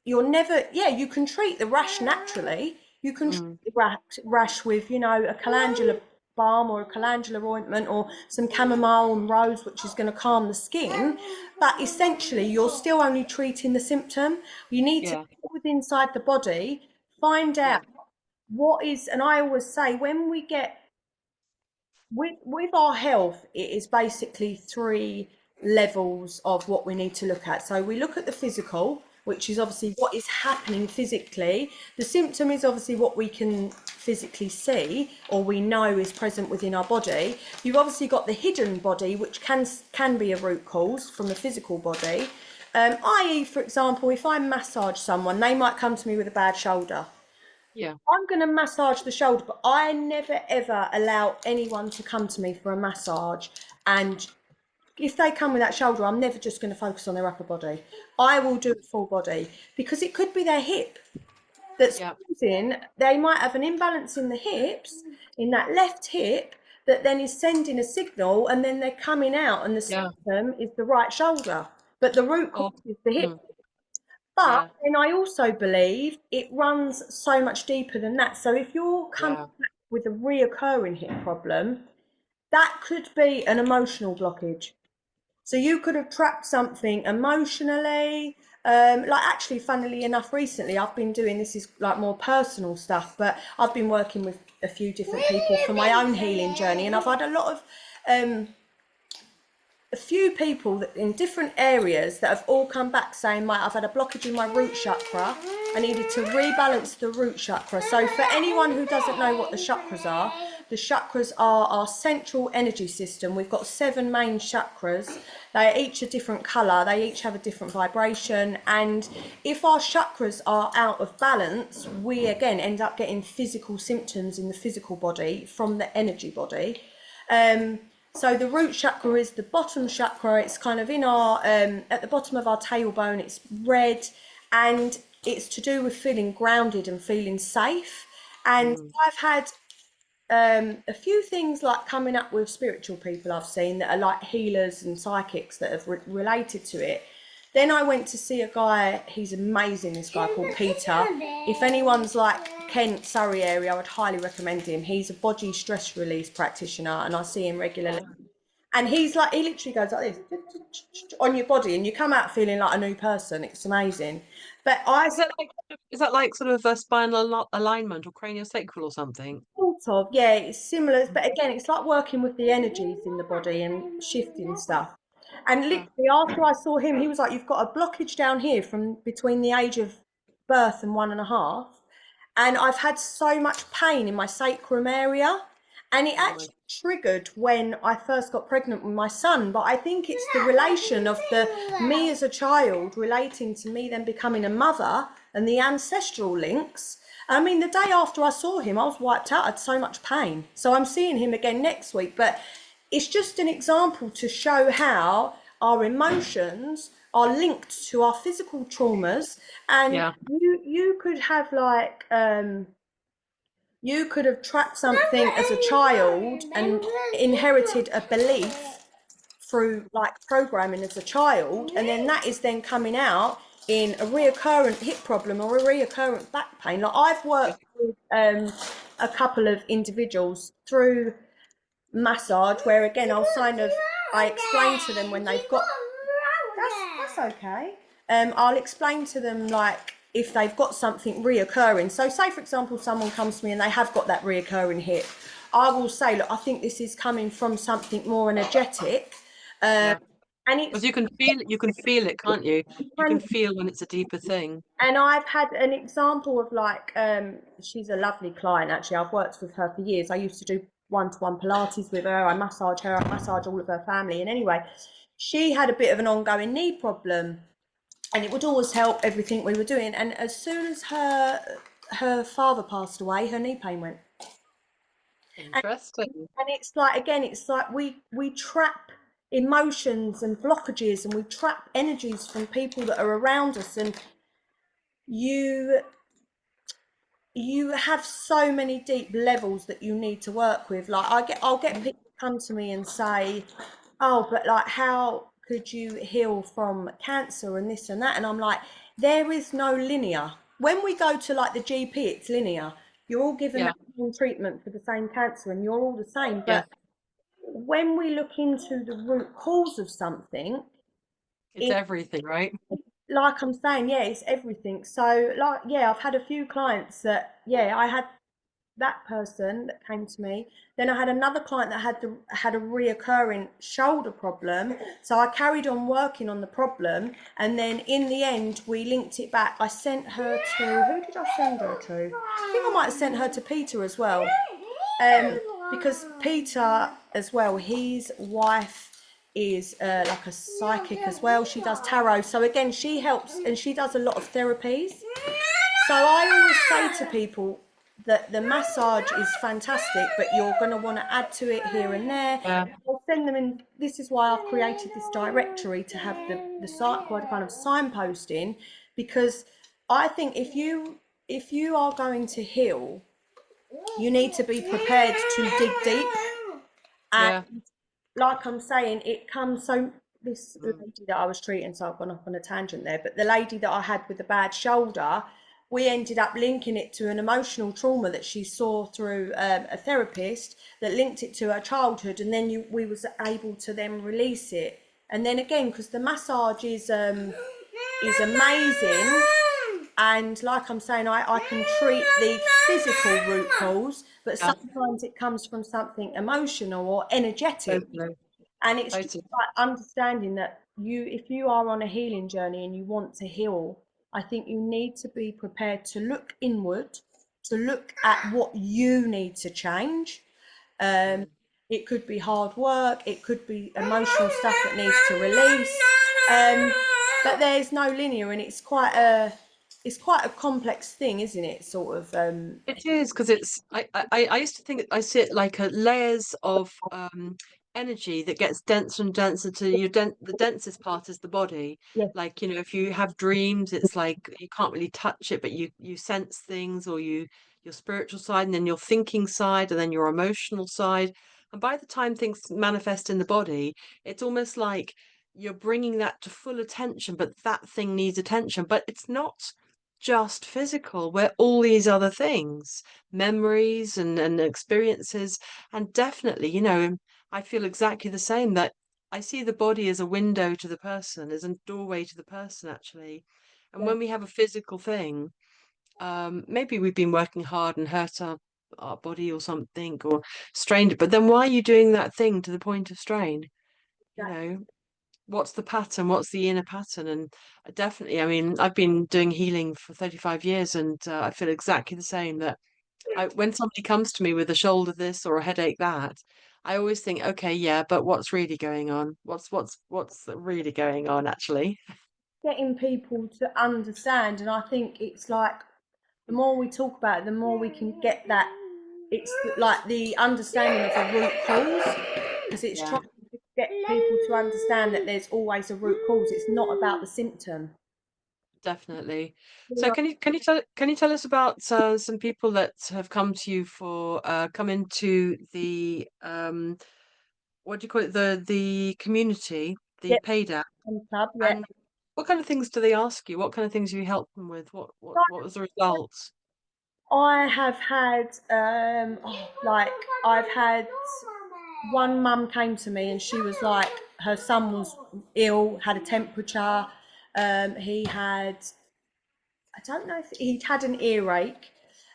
Speaker 2: you're never, yeah, you can treat the rash naturally. You can treat
Speaker 1: Mm,
Speaker 2: the rash with, you know, a calendula balm or a calendula ointment or some chamomile and rose, which is going to calm the skin. But essentially, you're still only treating the symptom. You need to
Speaker 1: yeah.
Speaker 2: go with inside the body, find
Speaker 1: Yeah.
Speaker 2: out what is, and I always say when we get with our health, it is basically three levels of what we need to look at. So we look at the physical, which is obviously what is happening physically. The symptom is obviously what we can physically see or we know is present within our body. You've obviously got the hidden body, which can be a root cause from the physical body. I.e., for example, if I massage someone, they might come to me with a bad shoulder.
Speaker 1: Yeah.
Speaker 2: I'm going to massage the shoulder, but I never ever allow anyone to come to me for a massage. And if they come with that shoulder, I'm never just going to focus on their upper body. I will do a full body because it could be their hip that's
Speaker 1: Yeah.
Speaker 2: causing, they might have an imbalance in the hips, in that left hip, that then is sending a signal and then they're coming out and the
Speaker 1: Yeah.
Speaker 2: symptom is the right shoulder. But the root
Speaker 1: Oh.
Speaker 2: cause is the hip.
Speaker 1: Mm,
Speaker 2: But
Speaker 1: yeah.
Speaker 2: then I also believe it runs so much deeper than that. So if you're coming
Speaker 1: Yeah.
Speaker 2: back with a reoccurring hip problem, that could be an emotional blockage. So you could have trapped something emotionally. Like actually, funnily enough, recently I've been doing, this is like more personal stuff, but I've been working with a few different people for my own healing journey, and I've had a lot of a few people that in different areas that have all come back saying, I've had a blockage in my root chakra. I needed to rebalance the root chakra. So for anyone who doesn't know what the chakras are, the chakras are our central energy system. We've got 7 main chakras. They each a different color. They each have a different vibration. And if our chakras are out of balance, we again end up getting physical symptoms in the physical body from the energy body. So the root chakra is the bottom chakra. It's kind of in our at the bottom of our tailbone. It's red, and it's to do with feeling grounded and feeling safe. And
Speaker 1: Mm.
Speaker 2: I've had a few things like coming up with spiritual people I've seen that are like healers and psychics that have related to it. Then I went to see a guy, he's amazing, this guy called Peter. If anyone's like Kent, Surrey area, I would highly recommend him. He's a body stress release practitioner and I see him regularly. And he's like, he literally goes like this on your body and you come out feeling like a new person. It's amazing. But I
Speaker 1: Is that like sort of a spinal alignment or craniosacral or something?
Speaker 2: sort of, yeah, it's similar, but again, it's like working with the energies in the body and shifting stuff. And
Speaker 1: Ah,
Speaker 2: literally, after I saw him, he was like, "You've got a blockage down here from between the age of birth and 1.5, and I've had so much pain in my sacrum area, and it
Speaker 1: oh my,
Speaker 2: actually triggered when I first got pregnant with my son. But I think it's the relation of the me as a child relating to me then becoming a mother and the ancestral links. I mean, the day after I saw him, I was wiped out. I had so much pain. So I'm seeing him again next week. But it's just an example to show how our emotions are linked to our physical traumas. And
Speaker 1: yeah,
Speaker 2: you could have like you could have trapped something as a child and inherited a belief through like programming as a child, and then that is then coming out in a reoccurrent hip problem or a reoccurrent back pain. Like I've
Speaker 1: yeah,
Speaker 2: worked with a couple of individuals through massage where again I explain to them when they've got that's okay. I'll explain to them like if they've got something reoccurring. So say for example someone comes to me and they have got that reoccurring hip. I will say, look, I think this is coming from something more energetic. Um,
Speaker 1: yeah.
Speaker 2: and
Speaker 1: Because
Speaker 2: it's
Speaker 1: you can feel it, can't you? You can feel when it's a deeper thing.
Speaker 2: and I've had an example of like she's a lovely client actually. I've worked with her for years. I used to do one-to-one Pilates with her. I massage all of her family. And anyway, she had a bit of an ongoing knee problem and it would always help everything we were doing. And as soon as her father passed away, her knee pain went. And,
Speaker 1: Interesting.
Speaker 2: and it's like again, it's like we trap emotions and blockages and we trap energies from people that are around us and you you have so many deep levels that you need to work with. Like I'll get people come to me and say, "Oh, but like, how could you heal from cancer and this and that?" And I'm like, there is no linear. When we go to like the GP, it's linear. You're all given
Speaker 1: Yeah,
Speaker 2: that same treatment for the same cancer, and you're all the same.
Speaker 1: yeah.
Speaker 2: But when we look into the root cause of something,
Speaker 1: It's
Speaker 2: it
Speaker 1: everything, right?
Speaker 2: like I'm saying, yeah, it's everything. So like, yeah, I've had a few clients that, yeah, I had that person that came to me. Then I had another client that had a reoccurring shoulder problem. So I carried on working on the problem, and then in the end, we linked it back. I sent her to who did I send her to? I think I might have sent her to Peter as well, because Peter as well, his wife is like a psychic as well. She does tarot. So again, she helps and she does a lot of therapies. So I always say to people that the massage is fantastic, but you're going to want to add to it here and there.
Speaker 1: Yeah,
Speaker 2: I'll send them in. This is why I've created this directory to have the site kind of signposting, because I think if you are going to heal, you need to be prepared to dig deep. And
Speaker 1: yeah.
Speaker 2: like I'm saying, it comes so this
Speaker 1: Mm.
Speaker 2: lady that I was treating, so I've gone off on a tangent there, but the lady that I had with the bad shoulder, we ended up linking it to an emotional trauma that she saw through a therapist that linked it to her childhood, and then we was able to then release it. And then again, because the massage is amazing, and like I'm saying, I can treat the physical root cause, but
Speaker 1: Yeah,
Speaker 2: sometimes it comes from something emotional or energetic.
Speaker 1: totally,
Speaker 2: And it's just
Speaker 1: totally.
Speaker 2: like understanding that if you are on a healing journey and you want to heal, I think you need to be prepared to look inward, to look at what you need to change. Um,
Speaker 1: Mm.
Speaker 2: it could be hard work. It could be emotional stuff that needs to release. Um, but there's no linear, and it's quite a complex thing, isn't it? Sort of.
Speaker 1: It is because it's I used to think I see it like a layers of energy that gets denser and denser to the densest part is the body.
Speaker 2: Yeah,
Speaker 1: Like, if you have dreams, it's like you can't really touch it, but you sense things, or your spiritual side, and then your thinking side, and then your emotional side. And by the time things manifest in the body, it's almost like you're bringing that to full attention, but that thing needs attention. But it's not just physical. We're all these other things, memories and experiences. And definitely, I feel exactly the same, that I see the body as a window to the person, as a doorway to the person, actually. And
Speaker 2: yeah,
Speaker 1: when we have a physical thing, maybe we've been working hard and hurt our body or something, or strained it. But then why are you doing that thing to the point of strain? You
Speaker 2: exactly.
Speaker 1: know, what's the pattern? What's the inner pattern? And definitely, I mean, I've been doing healing for 35 years, and I feel exactly the same, that when somebody comes to me with a shoulder this or a headache that, I always think, okay, yeah, but what's really going on? What's really going on, actually?
Speaker 2: Getting people to understand, and I think it's like the more we talk about it, the more we can get that. It's like the understanding of the root cause, because it's trying
Speaker 1: Yeah,
Speaker 2: to get people to understand that there's always a root cause. It's not about the symptom.
Speaker 1: definitely. So can you tell us about some people that have come to you for come into the what do you call it, the community, the
Speaker 2: Yep,
Speaker 1: paid app,
Speaker 2: club. Yeah.
Speaker 1: and what kind of things do they ask you? What kind of things do you help them with? What was the results?
Speaker 2: I have had, like, I've had one mum came to me and she was like, her son was ill, had a temperature. He had, I don't know if he'd had an earache.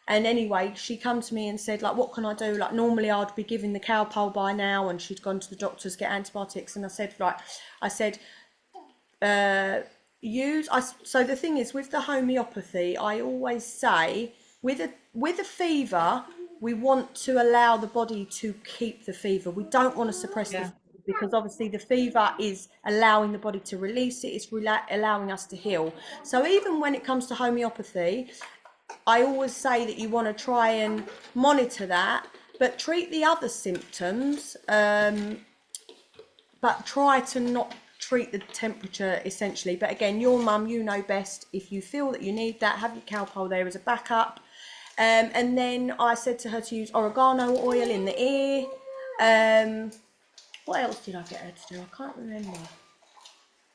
Speaker 2: And anyway, she come to me and said, like, what can I do? Like, normally I'd be giving the Calpol by now, and she'd gone to the doctors get antibiotics. And I said, right, I said, uh, use. So the thing is with the homeopathy, I always say with a fever, we want to allow the body to keep the fever. We don't want to suppress the
Speaker 1: Yeah,
Speaker 2: fever, because obviously the fever is allowing the body to release it. It's allowing us to heal. So even when it comes to homeopathy, I always say that you want to try and monitor that, but treat the other symptoms, but try to not treat the temperature essentially. But again, your mum, you know best. If you feel that you need that, have your Calpol there as a backup. And then I said to her to use oregano oil in the ear. What else did I get her to do? I can't remember.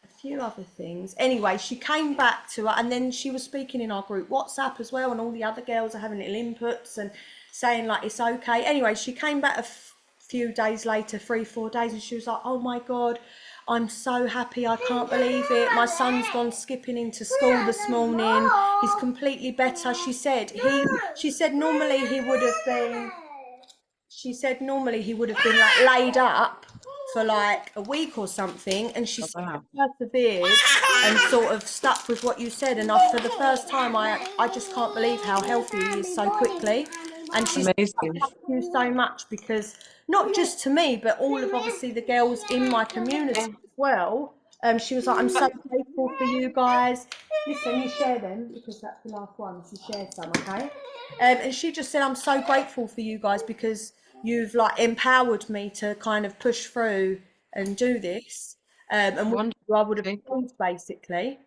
Speaker 2: A few other things. Anyway, she came back to her, and then she was speaking in our group WhatsApp as well, and all the other girls are having little inputs and saying like it's okay. Anyway, she came back a few days later, 3, 4 days, and she was like, "Oh my god, I'm so happy! I can't believe it. My son's gone skipping into school this morning. He's completely better." She said normally he would have been she said normally he would have been like laid up for like a week or something, and she
Speaker 1: oh,
Speaker 2: said
Speaker 1: wow,
Speaker 2: he persevered and sort of stuck with what you said. And for the first time, I just can't believe how healthy he is so quickly. And she said,
Speaker 1: amazing.
Speaker 2: thank you so much, because not just to me, but all of obviously the girls in my community
Speaker 1: Yeah.
Speaker 2: as well. She was like, I'm so grateful for you guys. Listen, you share them because that's the last one. She shared some, okay? And she just said, I'm so grateful for you guys because you've like empowered me to kind of push through and do this. And without
Speaker 1: Wonderful.
Speaker 2: you, I would have
Speaker 1: Okay.
Speaker 2: failed basically.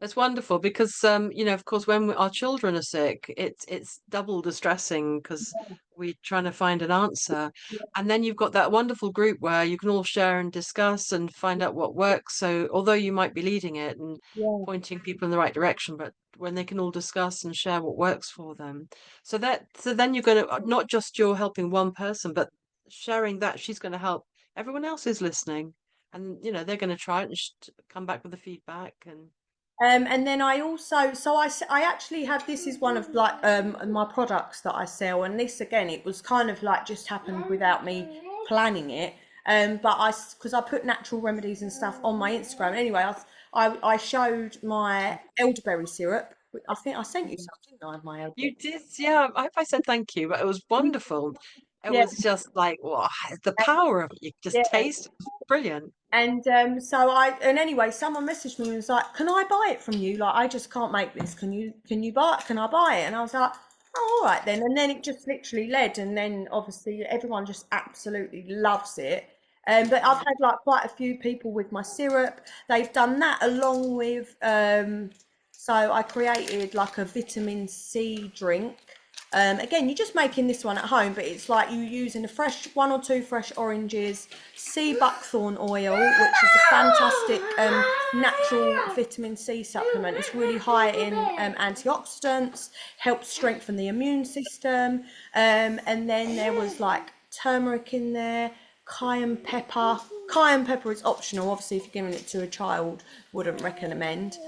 Speaker 1: It's wonderful because of course, when our children are sick, it's double distressing because we're trying to find an answer. And then you've got that wonderful group where you can all share and discuss and find out what works. So although you might be leading it and
Speaker 2: Yeah.
Speaker 1: pointing people in the right direction, but when they can all discuss and share what works for them. So then you're going to, not just you're helping one person, but sharing that she's going to help everyone else who's listening. And they're going to try it and come back with the feedback. And
Speaker 2: And then I also, I actually have, this is one of like my products that I sell, and this again, it was kind of like just happened without me planning it. But because I put natural remedies and stuff on my Instagram. Anyway, I showed my elderberry syrup. I think I sent you some, didn't I? Of my
Speaker 1: you
Speaker 2: elderberry.
Speaker 1: did, yeah. I hope I said thank you, but it was wonderful. It
Speaker 2: Yeah,
Speaker 1: was just like, wow, the power of it. You just
Speaker 2: yeah.
Speaker 1: taste it. It was brilliant.
Speaker 2: And so and anyway, someone messaged me and was like, "Can I buy it from you? Like, I just can't make this. Can you buy it? Can I buy it?" And I was like, "Oh, all right then." And then it just literally led, and then obviously everyone just absolutely loves it. But I've
Speaker 1: Mm.
Speaker 2: had like quite a few people with my syrup. They've done that along with so I created like a vitamin C drink. Again, you're just making this one at home, but it's like you using a fresh one or two fresh oranges, sea buckthorn oil, which is a fantastic natural vitamin C supplement. It's really high in antioxidants, helps strengthen the immune system. And then there was like turmeric in there, cayenne pepper. Cayenne pepper is optional, obviously, if you're giving it to a child, wouldn't recommend.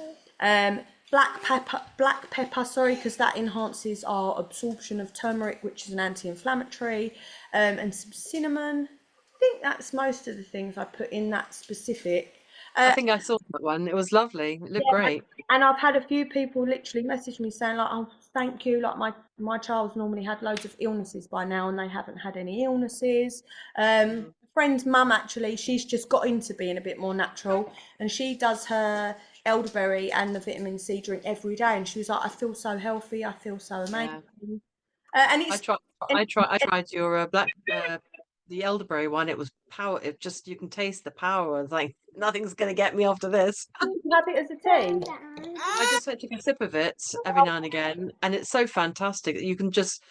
Speaker 2: Um, black pepper, sorry, because that enhances our absorption of turmeric, which is an anti-inflammatory, and some cinnamon. I think that's most of the things I put in that specific.
Speaker 1: I
Speaker 2: Uh,
Speaker 1: think I saw that one. It was lovely. It looked
Speaker 2: yeah,
Speaker 1: great.
Speaker 2: and I've had a few people literally message me saying like, "Oh, thank you." Like my child's normally had loads of illnesses by now, and they haven't had any illnesses.
Speaker 1: Mm.
Speaker 2: Friend's mum actually, she's just got into being a bit more natural, and she does her elderberry and the vitamin C drink every day, and she was like, "I feel so healthy. I feel so
Speaker 1: Yeah.
Speaker 2: amazing." And
Speaker 1: I
Speaker 2: it's
Speaker 1: tried.
Speaker 2: and
Speaker 1: I tried your the elderberry one. It was power. It just you can taste the power. It's like nothing's gonna get me after this.
Speaker 2: you have it as a tea.
Speaker 1: I just like to take a sip of it every now and again, and it's so fantastic that you can just,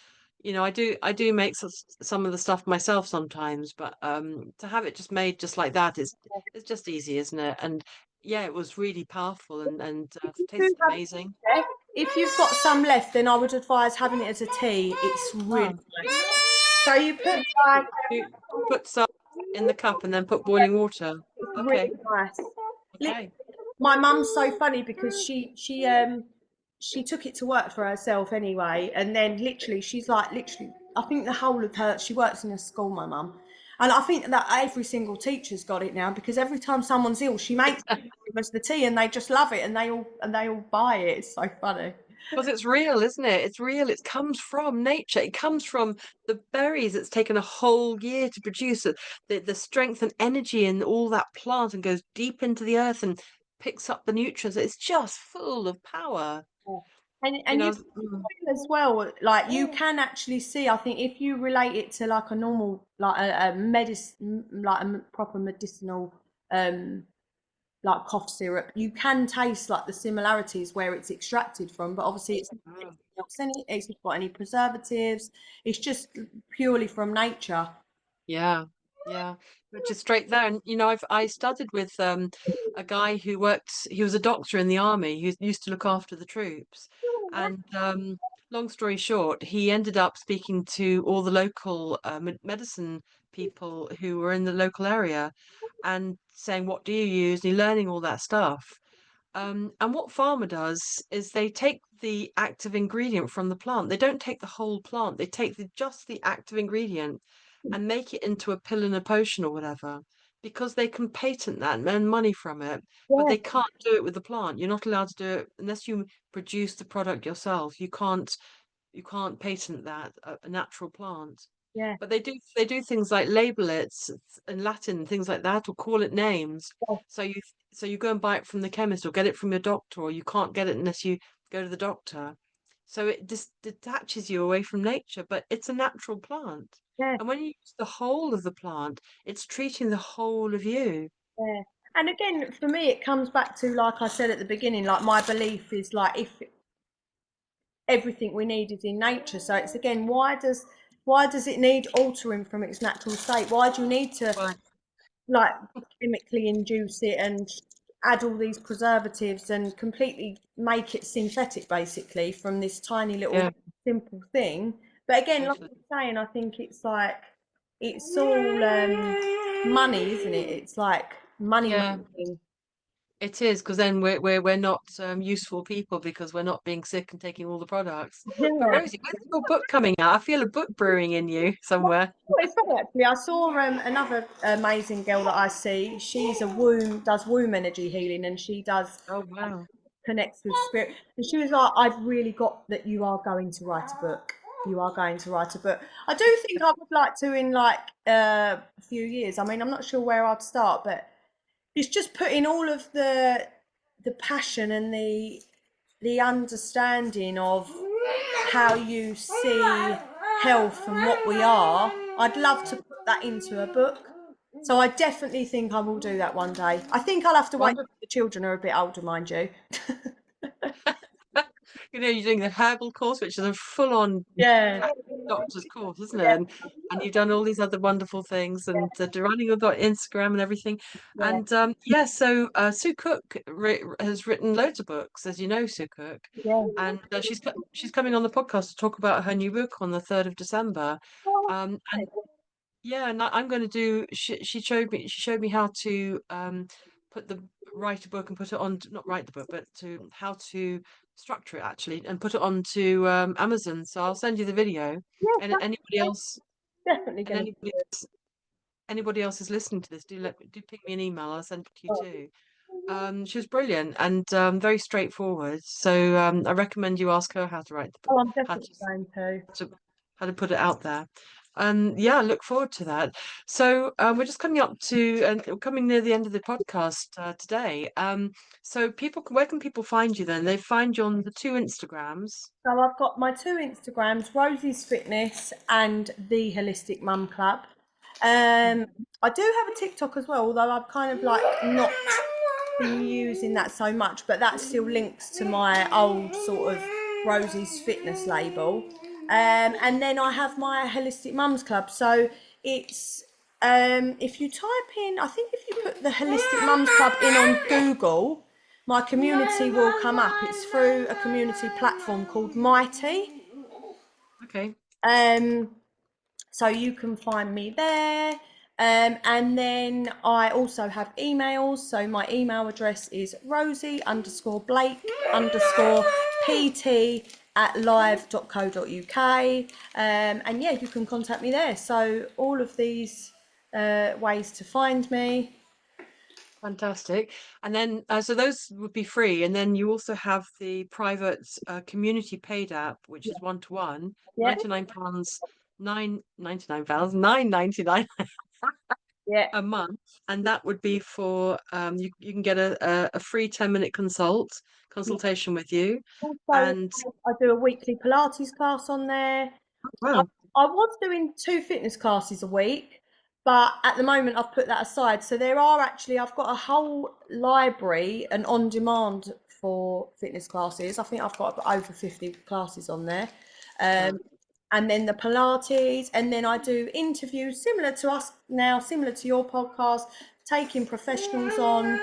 Speaker 1: I do make some of the stuff myself sometimes, but to have it just made just like that is it's just easy, isn't it? And yeah, it was really powerful and
Speaker 2: You do
Speaker 1: tasted
Speaker 2: have
Speaker 1: amazing.
Speaker 2: it. If you've got some left, then I would advise having it as a tea. It's really
Speaker 1: Ah,
Speaker 2: nice. So you put like
Speaker 1: you put some in the cup and then put boiling water.
Speaker 2: it's
Speaker 1: Okay,
Speaker 2: really nice.
Speaker 1: okay.
Speaker 2: My mum's so funny because she took it to work for herself anyway, and then literally she's like literally I think the whole of her she works in a school, my mum. And I think that every single teacher's got it now because every time someone's ill, she makes them as the tea and they just love it and they all buy it. It's so funny.
Speaker 1: Because it's real, isn't it? It's real. It comes from nature. It comes from the berries. It's taken a whole year to produce it. The strength and energy in all that plant and goes deep into the earth and picks up the nutrients. It's just full of power.
Speaker 2: Yeah. And
Speaker 1: You
Speaker 2: and
Speaker 1: know,
Speaker 2: you can as well, like you can actually see. I think if you relate it to like a normal, like a medicine, like a proper medicinal, um, like cough syrup, you can taste like the similarities where it's extracted from. But obviously, it's not
Speaker 1: mm.
Speaker 2: anything else in it. It's not got any preservatives. It's just purely from nature.
Speaker 1: Yeah, yeah, but just straight there. And I studied with a guy who worked. He was a doctor in the army who used to look after the troops. And long story short, he ended up speaking to all the local medicine people who were in the local area, and saying, "What do you use?" And he learning all that stuff. And what Pharma does is they take the active ingredient from the plant. They don't take the whole plant. They take just the active ingredient and make it into a pill and a potion or whatever, because they can patent that and earn money from it. But
Speaker 2: Yeah,
Speaker 1: they can't do it with the plant. You're not allowed to do it unless you produce the product yourself. You can't patent that a natural plant.
Speaker 2: yeah,
Speaker 1: But they do things like label it in Latin, things like that, or call it names.
Speaker 2: yeah,
Speaker 1: So you go and buy it from the chemist or get it from your doctor, or you can't get it unless you go to the doctor. So it just detaches you away from nature, but it's a natural plant.
Speaker 2: yeah,
Speaker 1: And when you use the whole of the plant, it's treating the whole of you.
Speaker 2: yeah. And again, for me, it comes back to like I said at the beginning, like my belief is like if everything we need is in nature. So it's again, why does it need altering from its natural state? Why do you need to
Speaker 1: Right.
Speaker 2: like chemically induce it and add all these preservatives and completely make it synthetic basically from this tiny little
Speaker 1: Yeah,
Speaker 2: simple thing? But again, like
Speaker 1: totally.
Speaker 2: I'm saying, I think it's like it's all money, isn't it? It's like money
Speaker 1: Yeah.
Speaker 2: making.
Speaker 1: It is, because then we're not useful people because we're not being sick and taking all the products. But
Speaker 2: Yeah.
Speaker 1: Rosie, when's your book coming out? I feel a book brewing in you somewhere.
Speaker 2: Oh, it's funny actually. I saw another amazing girl that I see. She's does womb energy healing, and she does
Speaker 1: Oh wow.
Speaker 2: connects with spirit. And she was like, "I've really got that. You are going to write a book." you are going to write a book. I do think I would like to in like a few years. I mean, I'm not sure where I'd start, but it's just putting all of the passion and the understanding of how you see health and what we are. I'd love to put that into a book. So I definitely think I will do that one day. I think I'll have to wait
Speaker 1: Wonderful.
Speaker 2: till the children are a bit older, mind you.
Speaker 1: You're doing the herbal course, which is a full-on
Speaker 2: Yeah,
Speaker 1: doctor's course, isn't it?
Speaker 2: yeah,
Speaker 1: And you've done all these other wonderful things, and running with Instagram and everything.
Speaker 2: yeah,
Speaker 1: And yeah, so Sue Cook has written loads of books, as you know, Sue Cook,
Speaker 2: yeah.
Speaker 1: and she's coming on the podcast to talk about her new book on the 3rd of December.
Speaker 2: Oh,
Speaker 1: And yeah, and I'm going to do. She showed me how to put the write a book and put it on. Not write the book, but to how to structure it actually and put it onto Amazon. So I'll send you the video.
Speaker 2: yes,
Speaker 1: And
Speaker 2: that's
Speaker 1: anybody else,
Speaker 2: definitely
Speaker 1: and
Speaker 2: going to.
Speaker 1: anybody else is listening to this, do ping me an email. I'll send it to you too. She was brilliant and very straightforward. So I recommend you ask her how to write the book,
Speaker 2: Oh, I'm
Speaker 1: how
Speaker 2: definitely going to.
Speaker 1: to how to put it out there. And yeah, I look forward to that. So we're just coming up to and coming near the end of the podcast today. So where can people find you then? They find you on the two Instagrams.
Speaker 2: So I've got my two Instagrams, Rosie's Fitness and the Holistic Mum Club. I do have a TikTok as well, although I've kind of like not been using that so much, but that still links to my old sort of Rosie's Fitness label. And then I have my Holistic Mums Club. So it's if you type in, I think if you put the Holistic Mums Club in on Google, my community will come up. It's through a community platform called Mighty.
Speaker 1: Okay,
Speaker 2: Um, so you can find me there. And then I also have emails. So my email address is Rosie underscore Blake underscore PT at live.co.uk. And yeah, you can contact me there. So all of these ways to find me.
Speaker 1: fantastic. And then so those would be free. And then you also have the private community paid app, which is 1-to-1,
Speaker 2: Yeah,
Speaker 1: £99, 9.99
Speaker 2: yeah.
Speaker 1: a month, and that would be for you can get a free 10-minute consultation with you.
Speaker 2: Also,
Speaker 1: And
Speaker 2: I do a weekly Pilates class on there. I,
Speaker 1: wow,
Speaker 2: I was doing 2 fitness classes a week, but at the moment I've put that aside. So there are actually, I've got a whole library and on demand for fitness classes. I think I've got over 50 classes on there.
Speaker 1: wow.
Speaker 2: Um, and then the Pilates, and then I do interviews similar to us now, similar to your podcast, taking professionals on,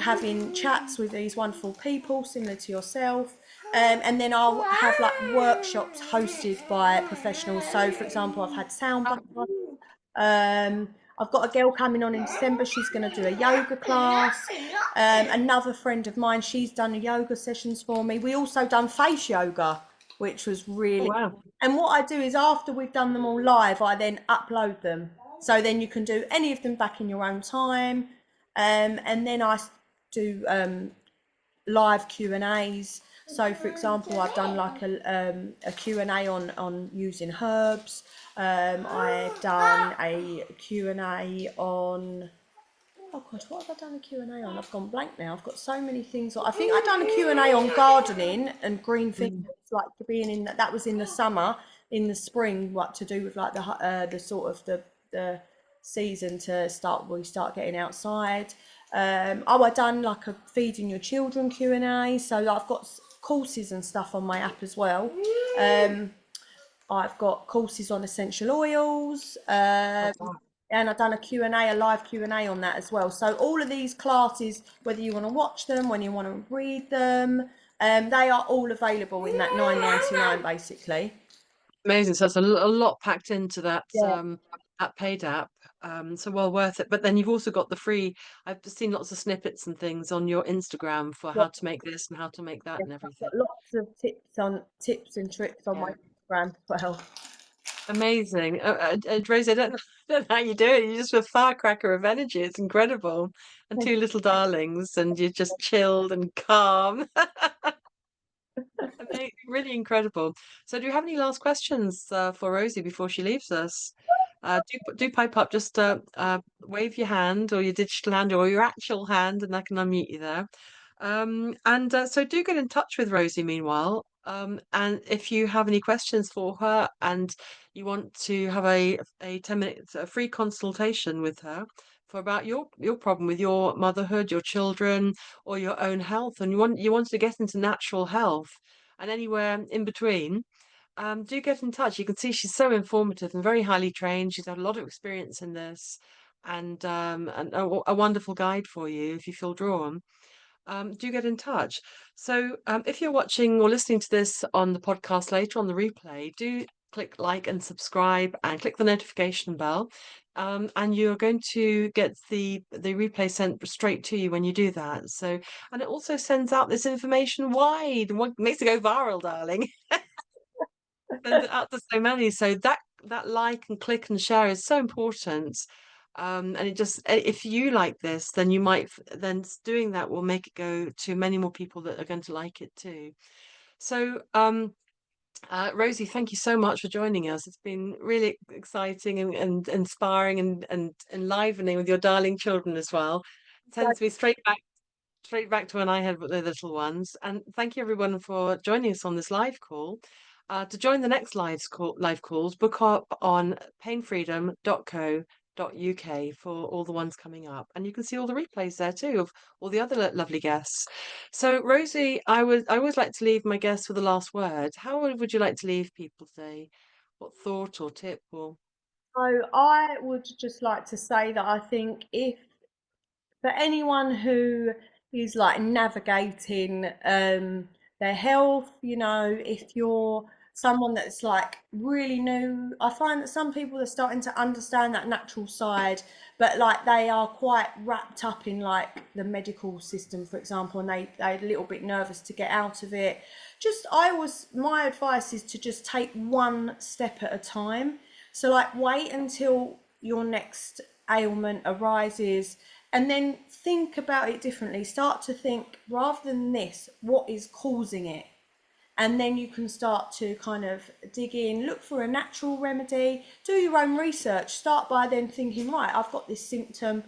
Speaker 2: having chats with these wonderful people, similar to yourself. And then I'll have like workshops hosted by professionals. So, for example, I've had sound bath. I've got a girl coming on in December. She's going to do a yoga class. Another friend of mine, she's done yoga sessions for me. We also done face yoga, which was
Speaker 1: Oh
Speaker 2: really.
Speaker 1: wow.
Speaker 2: And what I do is after we've done them all live, I then upload them. So then you can do any of them back in your own time. And then I do live Q and A's. So, for example, I've done like a Q and A on using herbs. I've done a Q and A on. Oh God, what have I done a Q and A on? I've gone blank now. I've got so many things. I think I've done a Q and A on gardening and green things,
Speaker 1: Mm.
Speaker 2: like being in that was in the summer, in the spring, what to do with like the sort of the season to start we start getting outside. I done like a feeding your children Q and A. So I've got courses and stuff on my app as well. I've got courses on essential oils.
Speaker 1: Oh, wow.
Speaker 2: And I've done a Q and A, a live Q&A on that as well. So all of these classes, whether you want to watch them, when you want to read them, they are all available in that 9.99 basically.
Speaker 1: Amazing. So it's a lot packed into
Speaker 2: Yeah,
Speaker 1: that paid app. So well worth it. But then you've also got the free. I've just seen lots of snippets and things on your Instagram for
Speaker 2: yeah,
Speaker 1: how to make this and how to make that
Speaker 2: yeah.
Speaker 1: and
Speaker 2: I've got
Speaker 1: everything.
Speaker 2: lots of tips and tricks on my
Speaker 1: Yeah.
Speaker 2: Instagram as well.
Speaker 1: Amazing. Rosie, I don't know, don't know how you do it. You're just a firecracker of energy. It's incredible. And two little darlings, and you're just chilled and calm. Really incredible. So, do you have any last questions for Rosie before she leaves us? Do pipe up. Just wave your hand, or your digital hand, or your actual hand, and I can unmute you there. And so, do get in touch with Rosie. Meanwhile, and if you have any questions for her, and you want to have a 10 minutes free consultation with her for about your problem with your motherhood, your children, or your own health, and you want to get into natural health and anywhere in between, do get in touch. You can see she's so informative and very highly trained. She's had a lot of experience in this, and a wonderful guide for you if you feel drawn. Do get in touch. So, if you're watching or listening to this on the podcast later on the replay, do click like and subscribe and click the notification bell. And you're going to get the replay sent straight to you when you do that. So, and it also sends out this information wide, and what makes it go viral, darling. Sends it out to so many. So that like and click and share is so important. And it just if you like this, then you might then doing that will make it go to many more people that are going to like it too. So Rosie, thank you so much for joining us. It's been really exciting and inspiring and enlivening with your darling children as well.
Speaker 2: So
Speaker 1: Tends to be straight back to when I had the little ones. And thank you everyone for joining us on this live call. To join the next live calls, book up on painfreedom.co.uk for all the ones coming up. And you can see all the replays there too of all the other lovely guests. So Rosie, I always like to leave my guests with the last word. How would you like to leave people today? What thought or tip or
Speaker 2: I would just like to say that I think if for anyone who is like navigating their health, if you're someone that's like really new, I find that some people are starting to understand that natural side, but like they are quite wrapped up in like the medical system, for example, and they're a little bit nervous to get out of it. My advice is to just take one step at a time. So like wait until your next ailment arises and then think about it differently. Start to think, rather than this, what is causing it? And then you can start to kind of dig in, look for a natural remedy, do your own research. Start by then thinking, right, I've got this symptom,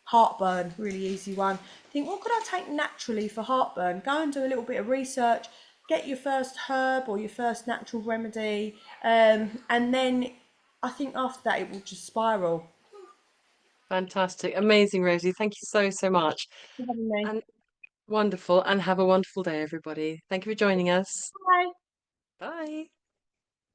Speaker 2: heartburn, really easy one. Think, what could I take naturally for heartburn? Go and do a little bit of research, get your first herb or your first natural remedy, and then I think after that it will just spiral.
Speaker 1: fantastic, amazing, Rosie. Thank you so much.
Speaker 2: For having me.
Speaker 1: And wonderful, and have a wonderful day, everybody. Thank you for joining us.
Speaker 2: Bye.